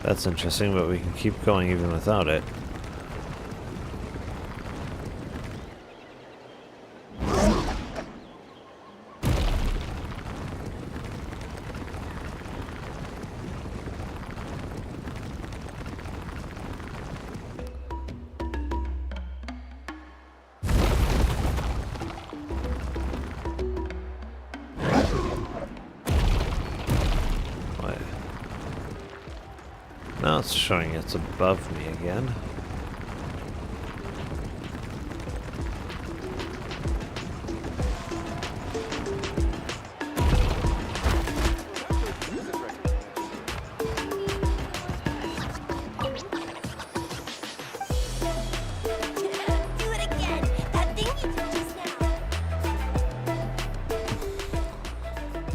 That's interesting, but we can keep going even without it. Now it's showing it's above me again.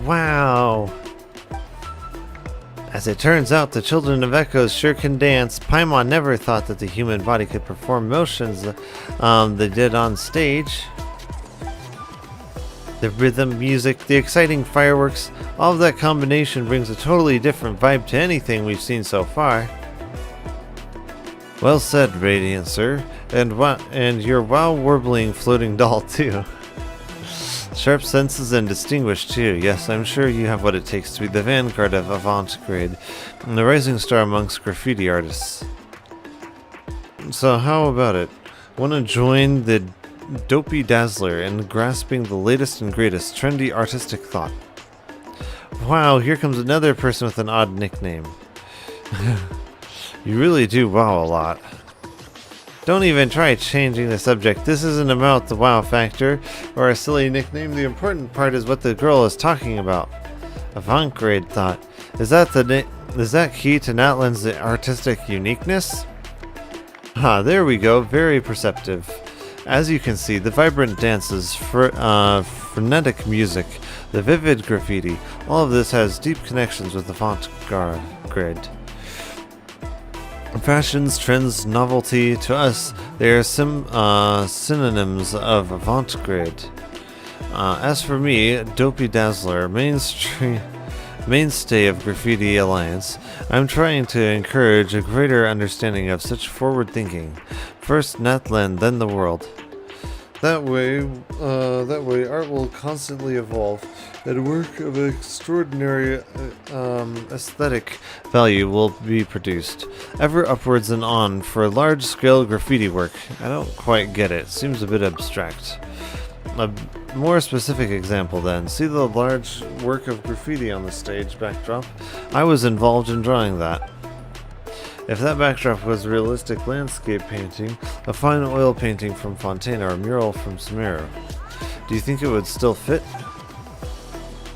Wow! As it turns out, the children of Echoes sure can dance. Paimon never thought that the human body could perform motions they did on stage. The rhythm, music, the exciting fireworks, all of that combination brings a totally different vibe to anything we've seen so far. Well said, Radiant Sir, and your wow-warbling floating doll too. Sharp senses and distinguished too. Yes, I'm sure you have what it takes to be the vanguard of avant-garde and the rising star amongst graffiti artists. So how about it? Want to join the Dopey Dazzler in grasping the latest and greatest trendy artistic thought? Wow, here comes another person with an odd nickname. You really do wow a lot. Don't even try changing the subject. This isn't about the wow factor or a silly nickname. The important part is what the girl is talking about. Avant-garde thought. Is that key to Natlan's artistic uniqueness? Ah, there we go. Very perceptive. As you can see, the vibrant dances, frenetic music, the vivid graffiti, all of this has deep connections with avant-garde. Fashions, trends, novelty, to us, they are synonyms of avant-garde. As for me, Dopey Dazzler, mainstay of Graffiti Alliance, I'm trying to encourage a greater understanding of such forward thinking. First Natlan, then the world. That way, art will constantly evolve, and work of extraordinary aesthetic value will be produced, ever upwards and on for large-scale graffiti work. I don't quite get it. Seems a bit abstract. A more specific example then. See the large work of graffiti on the stage backdrop? I was involved in drawing that. If that backdrop was realistic landscape painting, a fine oil painting from Fontaine or a mural from Sumeru, do you think it would still fit?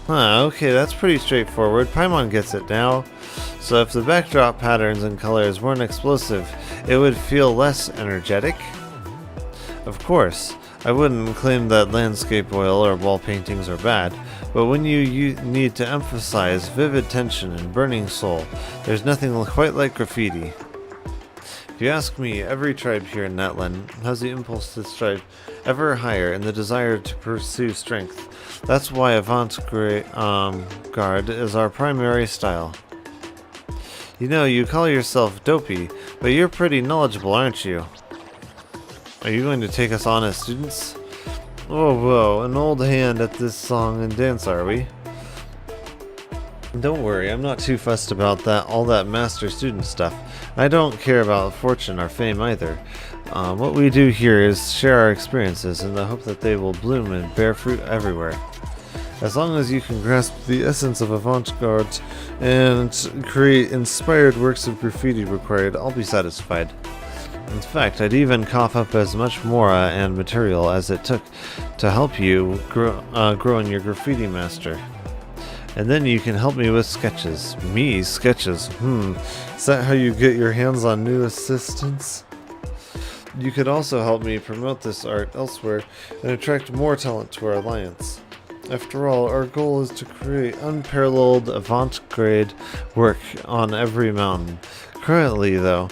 Huh, okay, that's pretty straightforward. Paimon gets it now. So if the backdrop patterns and colors weren't explosive, it would feel less energetic? Of course, I wouldn't claim that landscape oil or wall paintings are bad, but when you need to emphasize vivid tension and burning soul, there's nothing quite like graffiti. If you ask me, every tribe here in Natlan has the impulse to strive ever higher and the desire to pursue strength. That's why avant-garde is our primary style. You know, you call yourself dopey, but you're pretty knowledgeable, aren't you? Are you going to take us on as students? Whoa, an old hand at this song and dance, are we? Don't worry, I'm not too fussed about all that master-student stuff. I don't care about fortune or fame either. What we do here is share our experiences in the hope that they will bloom and bear fruit everywhere. As long as you can grasp the essence of avant-garde and create inspired works of graffiti required, I'll be satisfied. In fact, I'd even cough up as much mora and material as it took to help you grow in your graffiti master. And then you can help me with sketches. Me? Sketches? Is that how you get your hands on new assistants? You could also help me promote this art elsewhere and attract more talent to our alliance. After all, our goal is to create unparalleled avant-garde work on every mountain. Currently, though,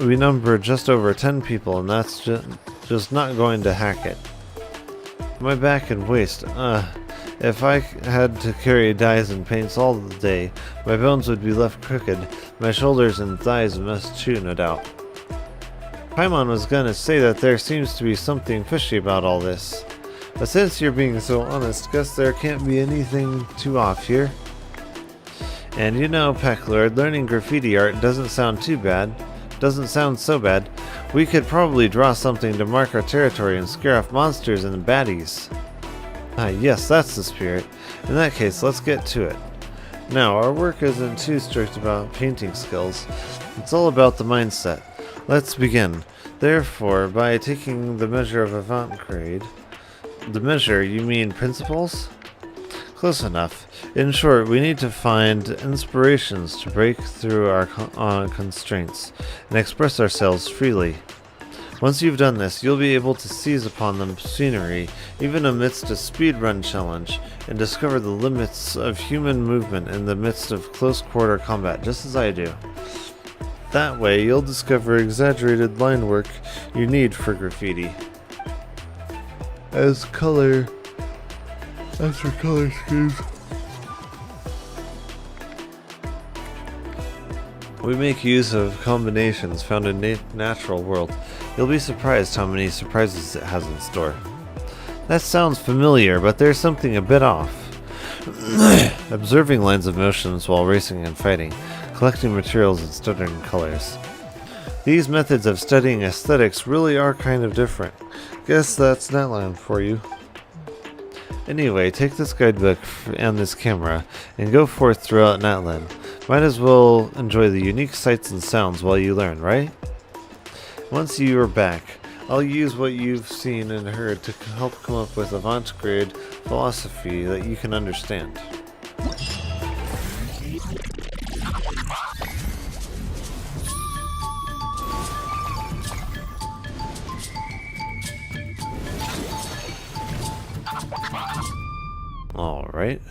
we number just over 10 people, and that's just not going to hack it. My back and waist, if I had to carry dyes and paints all the day, my bones would be left crooked, my shoulders and thighs must too, no doubt. Paimon was gonna say that there seems to be something fishy about all this. But since you're being so honest, guess there can't be anything too off here. And you know, Pecklord, learning graffiti art doesn't sound too bad. Doesn't sound so bad. We could probably draw something to mark our territory and scare off monsters and baddies. Ah, yes, that's the spirit. In that case, let's get to it. Now, our work isn't too strict about painting skills. It's all about the mindset. Let's begin. Therefore, by taking the measure of avant-garde... The measure, you mean principles? Close enough. In short, we need to find inspirations to break through our constraints and express ourselves freely. Once you've done this, you'll be able to seize upon the scenery, even amidst a speedrun challenge, and discover the limits of human movement in the midst of close-quarter combat, just as I do. That way, you'll discover exaggerated line work you need for graffiti. As for color schemes, we make use of combinations found in natural world. You'll be surprised how many surprises it has in store. That sounds familiar, but there's something a bit off. Observing lines of motions while racing and fighting, collecting materials and studying colors. These methods of studying aesthetics really are kind of different. Guess that's Natlan for you. Anyway, take this guidebook and this camera, and go forth throughout Natlan. Might as well enjoy the unique sights and sounds while you learn, right? Once you are back, I'll use what you've seen and heard to help come up with avant-garde philosophy that you can understand. All right.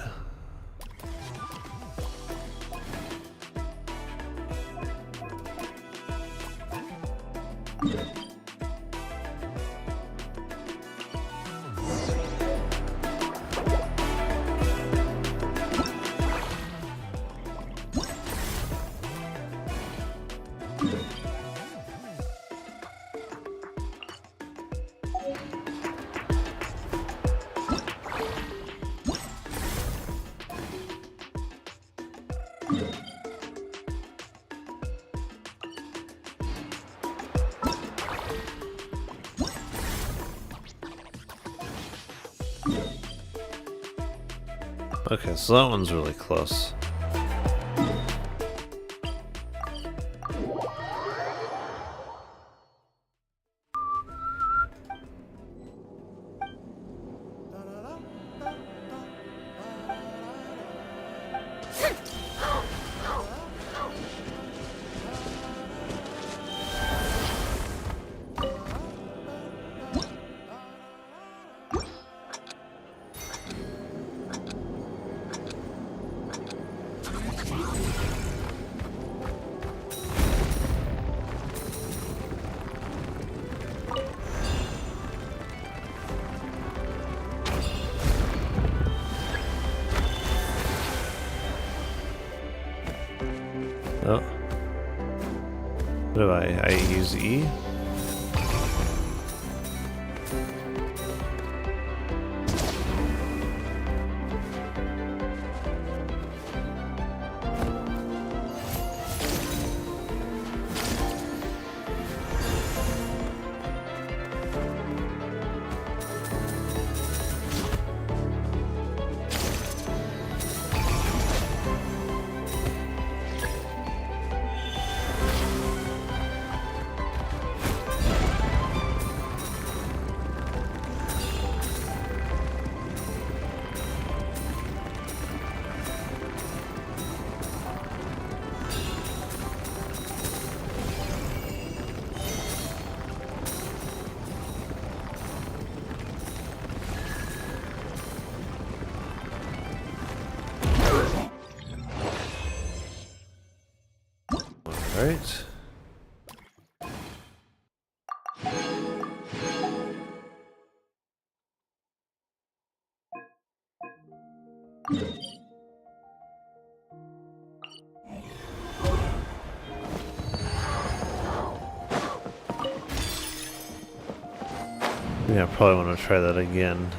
Okay, so that one's really close. Oh. What do I use E? Right. Yeah, I probably want to try that again.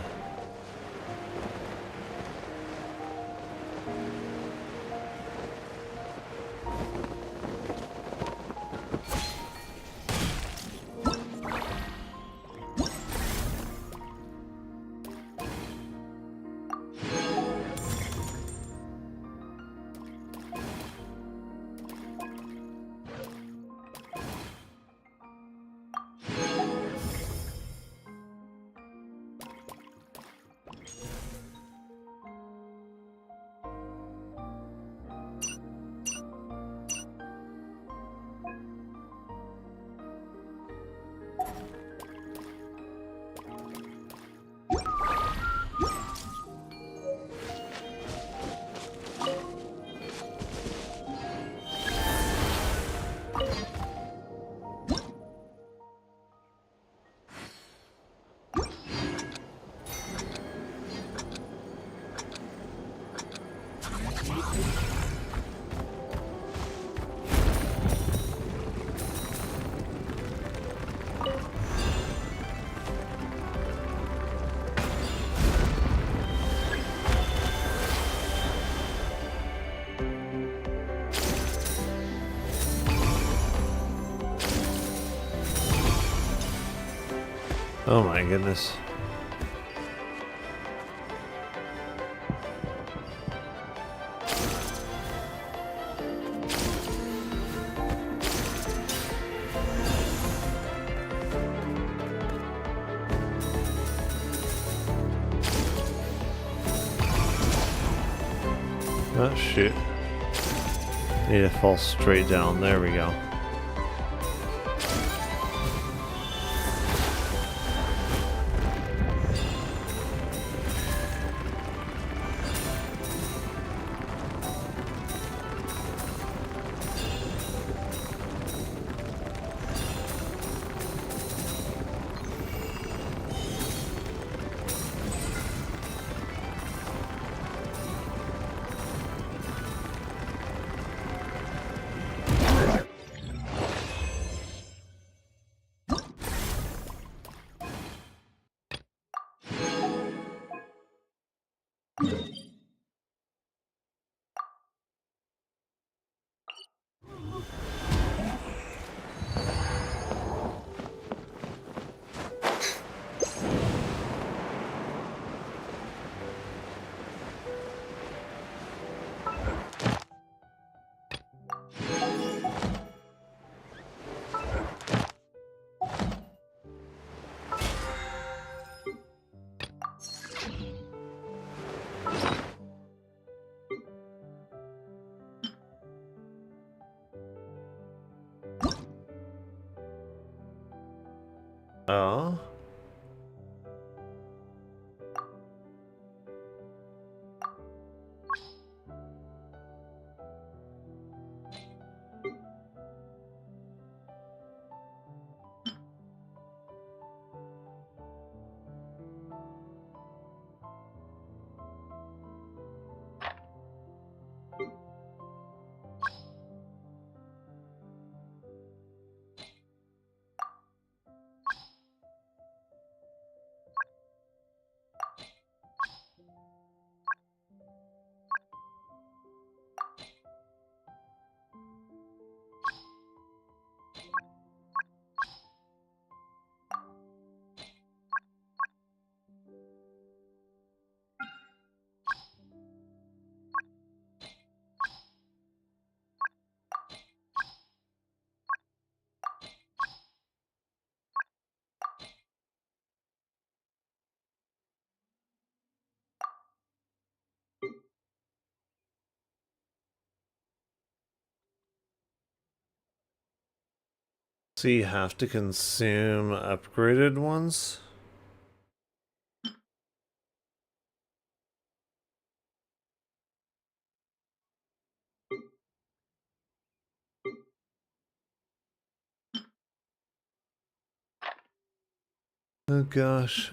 Oh my goodness. Oh shit. Need to fall straight down. There we go. Oh. So you have to consume upgraded ones? Oh gosh.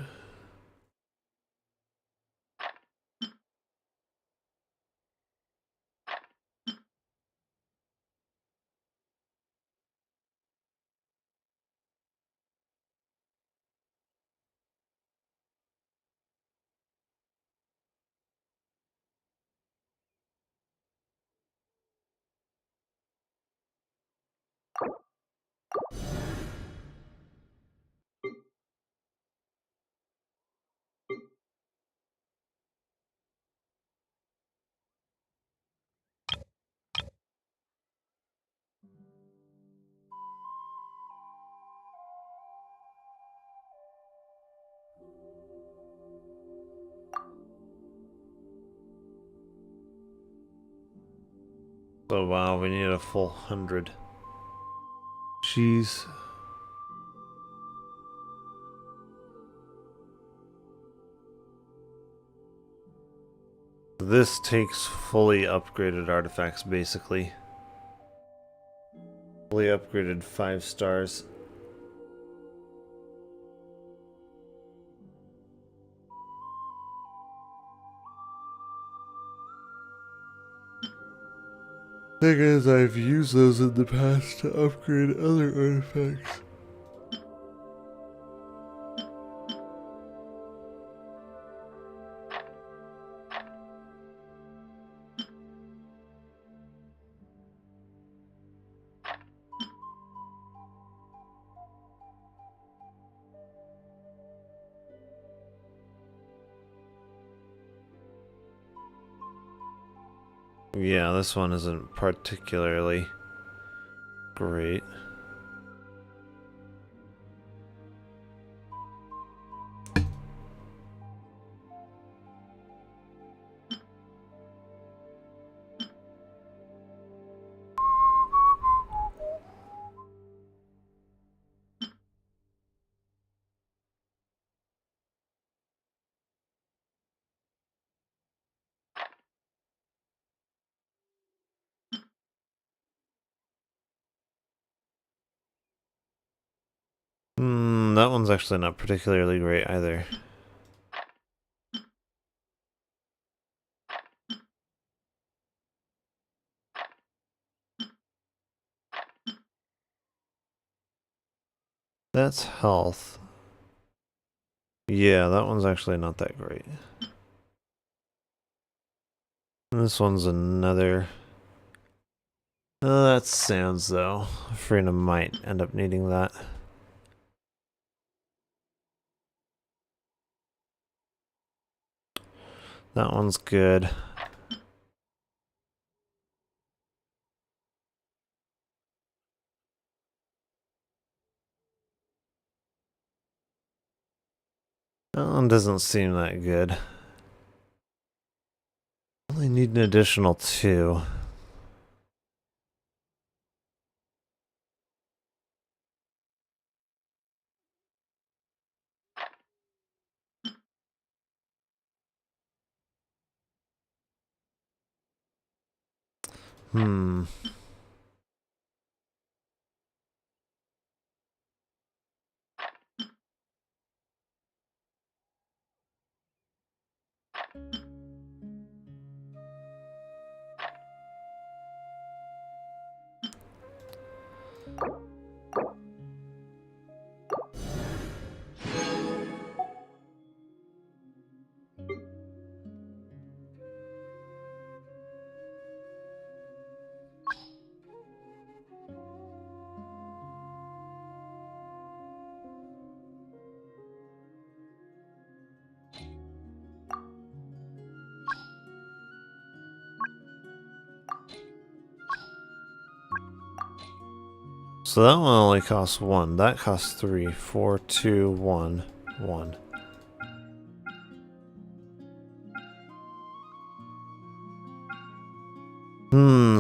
Oh wow, we need a full 100. Jeez. This takes fully upgraded artifacts, basically. Fully upgraded 5 stars. Thing is, I've used those in the past to upgrade other artifacts. Yeah, this one isn't particularly great. That one's actually not particularly great either. That's health. Yeah, that one's actually not that great. And this one's another. That's Sans though. Freena might end up needing that. That one's good. That one doesn't seem that good. Only need an additional 2. Hmm. So that one only costs 1. That costs 3. 4, 2, 1, 1.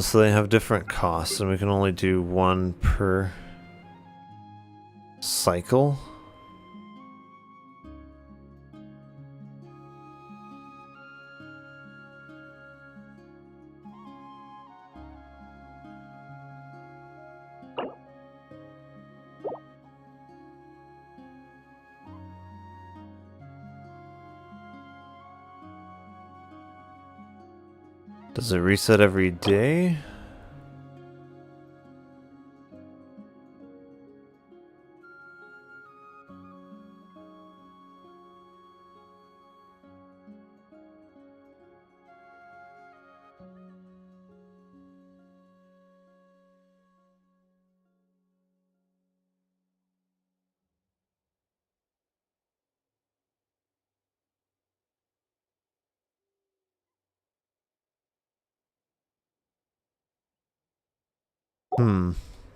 So they have different costs, and we can only do 1 per. Cycle? Does it reset every day?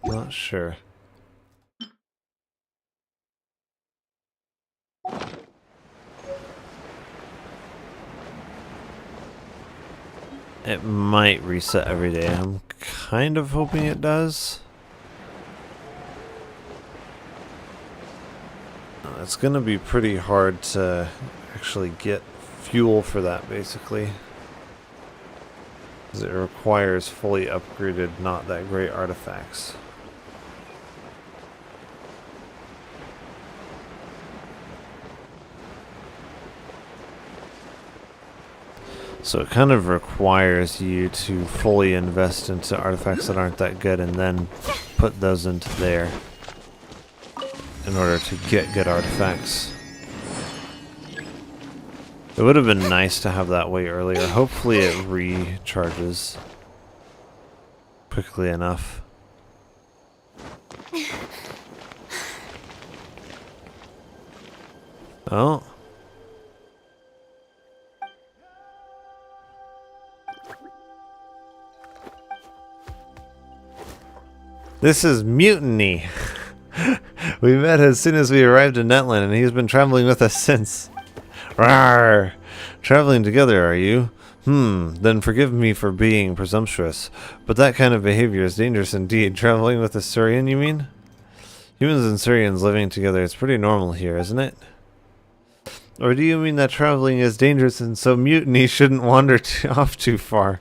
Not sure. It might reset every day. I'm kind of hoping it does. It's gonna be pretty hard to actually get fuel for that, basically. Because it requires fully upgraded, not that great artifacts. So it kind of requires you to fully invest into artifacts that aren't that good and then put those into there in order to get good artifacts. It would have been nice to have that way earlier. Hopefully it recharges quickly enough. Oh. This is Mutiny. We met as soon as we arrived in Natlan, and he's been traveling with us since. Rawr! Traveling together, are you? Then forgive me for being presumptuous, but that kind of behavior is dangerous indeed. Traveling with a Surian, you mean? Humans and Surians living together is pretty normal here, isn't it? Or do you mean that traveling is dangerous and so Mutiny shouldn't wander off too far?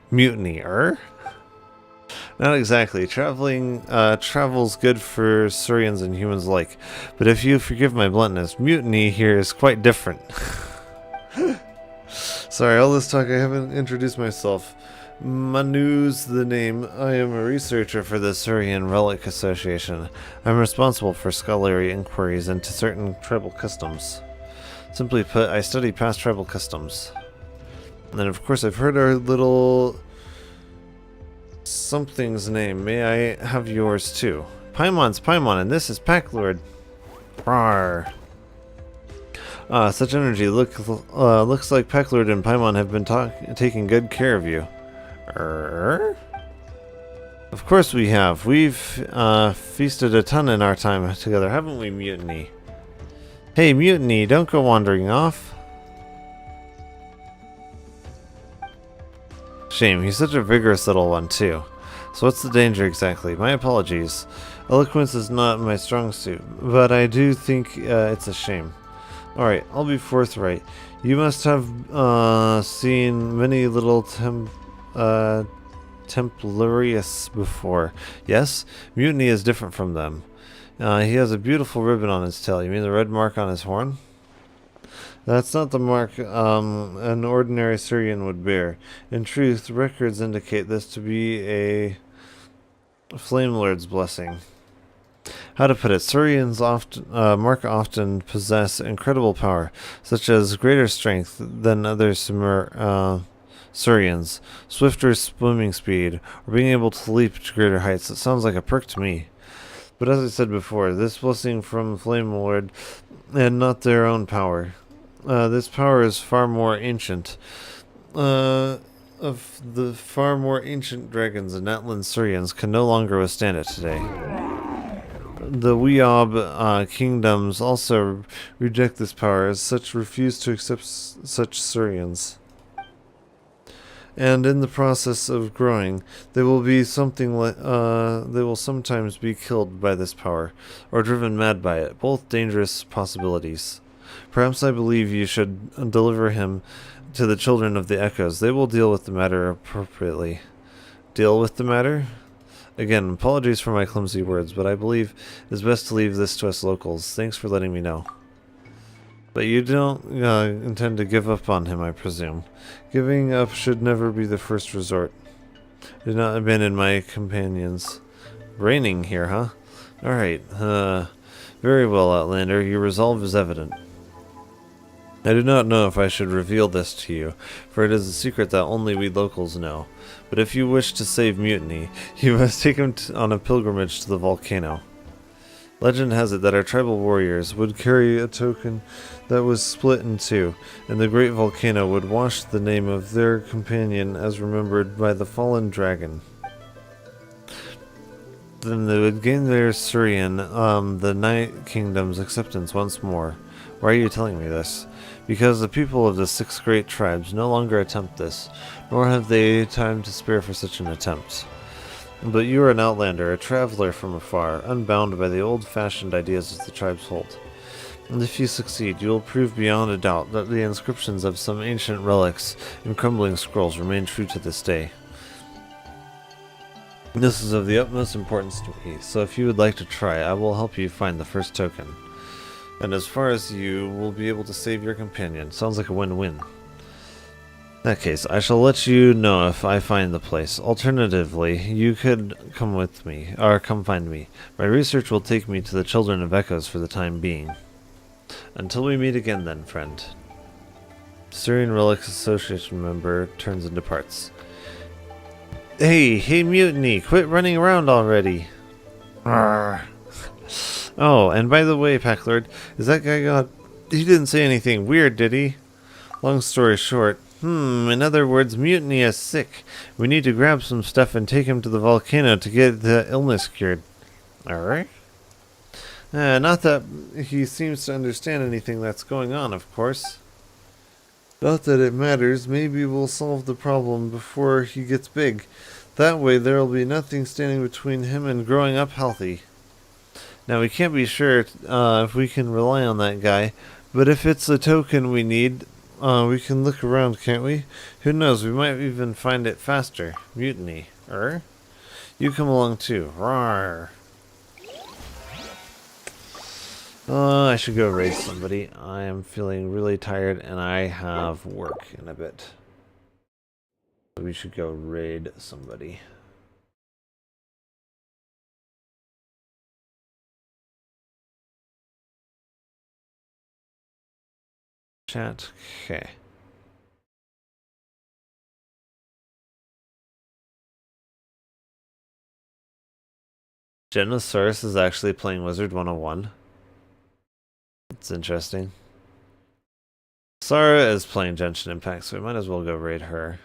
Mutiny, Not exactly. Travel's good for Surians and humans alike. But if you forgive my bluntness, Mutiny here is quite different. Sorry, all this talk, I haven't introduced myself. Manu's the name. I am a researcher for the Surian Relic Association. I'm responsible for scholarly inquiries into certain tribal customs. Simply put, I study past tribal customs. And then, of course, I've heard our little something's name. May I have yours too? Paimon's Paimon, and this is Packlord. Rawr. Such energy. Looks like Packlord and Paimon have been taking good care of you. Of course we have. We've feasted a ton in our time together, haven't we, Mutiny? Hey, Mutiny, don't go wandering off. Shame, he's such a vigorous little one, too. So what's the danger exactly? My apologies. Eloquence is not my strong suit, but I do think it's a shame. Alright, I'll be forthright. You must have seen many little Templarius before. Yes? Mutiny is different from them. He has a beautiful ribbon on his tail. You mean the red mark on his horn? That's not the mark an ordinary Surian would bear. In truth, records indicate this to be a Flame Lord's blessing. How to put it? Surians often possess incredible power, such as greater strength than other Surians, swifter swimming speed, or being able to leap to greater heights. It sounds like a perk to me. But as I said before, this blessing from Flame Lord and not their own power. This power is far more ancient. Of the far more ancient dragons, and Natlan Surians can no longer withstand it today. The Weob kingdoms also reject this power, as such refuse to accept such Surians. and in the process of growing, they will be something like they will sometimes be killed by this power, or driven mad by it. Both dangerous possibilities. Perhaps I believe you should deliver him to the children of the Echoes. They will deal with the matter appropriately. Deal with the matter? Again, apologies for my clumsy words, but I believe it is best to leave this to us locals. Thanks for letting me know. But you don't intend to give up on him, I presume. Giving up should never be the first resort. Do not abandon my companions. Raining here, huh? Alright, very well, Outlander. Your resolve is evident. I do not know if I should reveal this to you, for it is a secret that only we locals know. But if you wish to save Mutiny, you must take him on a pilgrimage to the volcano. Legend has it that our tribal warriors would carry a token that was split in two, and the great volcano would wash the name of their companion as remembered by the fallen dragon. Then they would gain their Surian, the Night Kingdom's acceptance once more. Why are you telling me this? Because the people of the 6 great tribes no longer attempt this, nor have they time to spare for such an attempt. But you are an outlander, a traveler from afar, unbound by the old-fashioned ideas the tribes hold. And if you succeed, you will prove beyond a doubt that the inscriptions of some ancient relics and crumbling scrolls remain true to this day. This is of the utmost importance to me, so if you would like to try, I will help you find the first token. And as far as you will be able to save your companion, sounds like a win-win. In that case, I shall let you know if I find the place. Alternatively, you could come with me, or come find me. My research will take me to the Children of Echoes for the time being. Until we meet again then, friend. Syrian Relics Association member turns and departs. Hey, Mutiny, quit running around already. Arrgh. Oh, and by the way, Packlord, is that guy he didn't say anything weird, did he? Long story short, in other words, Mutiny is sick. We need to grab some stuff and take him to the volcano to get the illness cured. Alright? Not that he seems to understand anything that's going on, of course. Not that it matters. Maybe we'll solve the problem before he gets big. That way there'll be nothing standing between him and growing up healthy. Now, we can't be sure if we can rely on that guy, but if it's a token we need, we can look around, can't we? Who knows, we might even find it faster. Mutiny. You come along too. Rawr. I should go raid somebody. I am feeling really tired and I have work in a bit. We should go raid somebody. Chat. Okay. Genosaurus is actually playing Wizard 101. It's interesting. Sarah is playing Genshin Impact, so we might as well go raid her.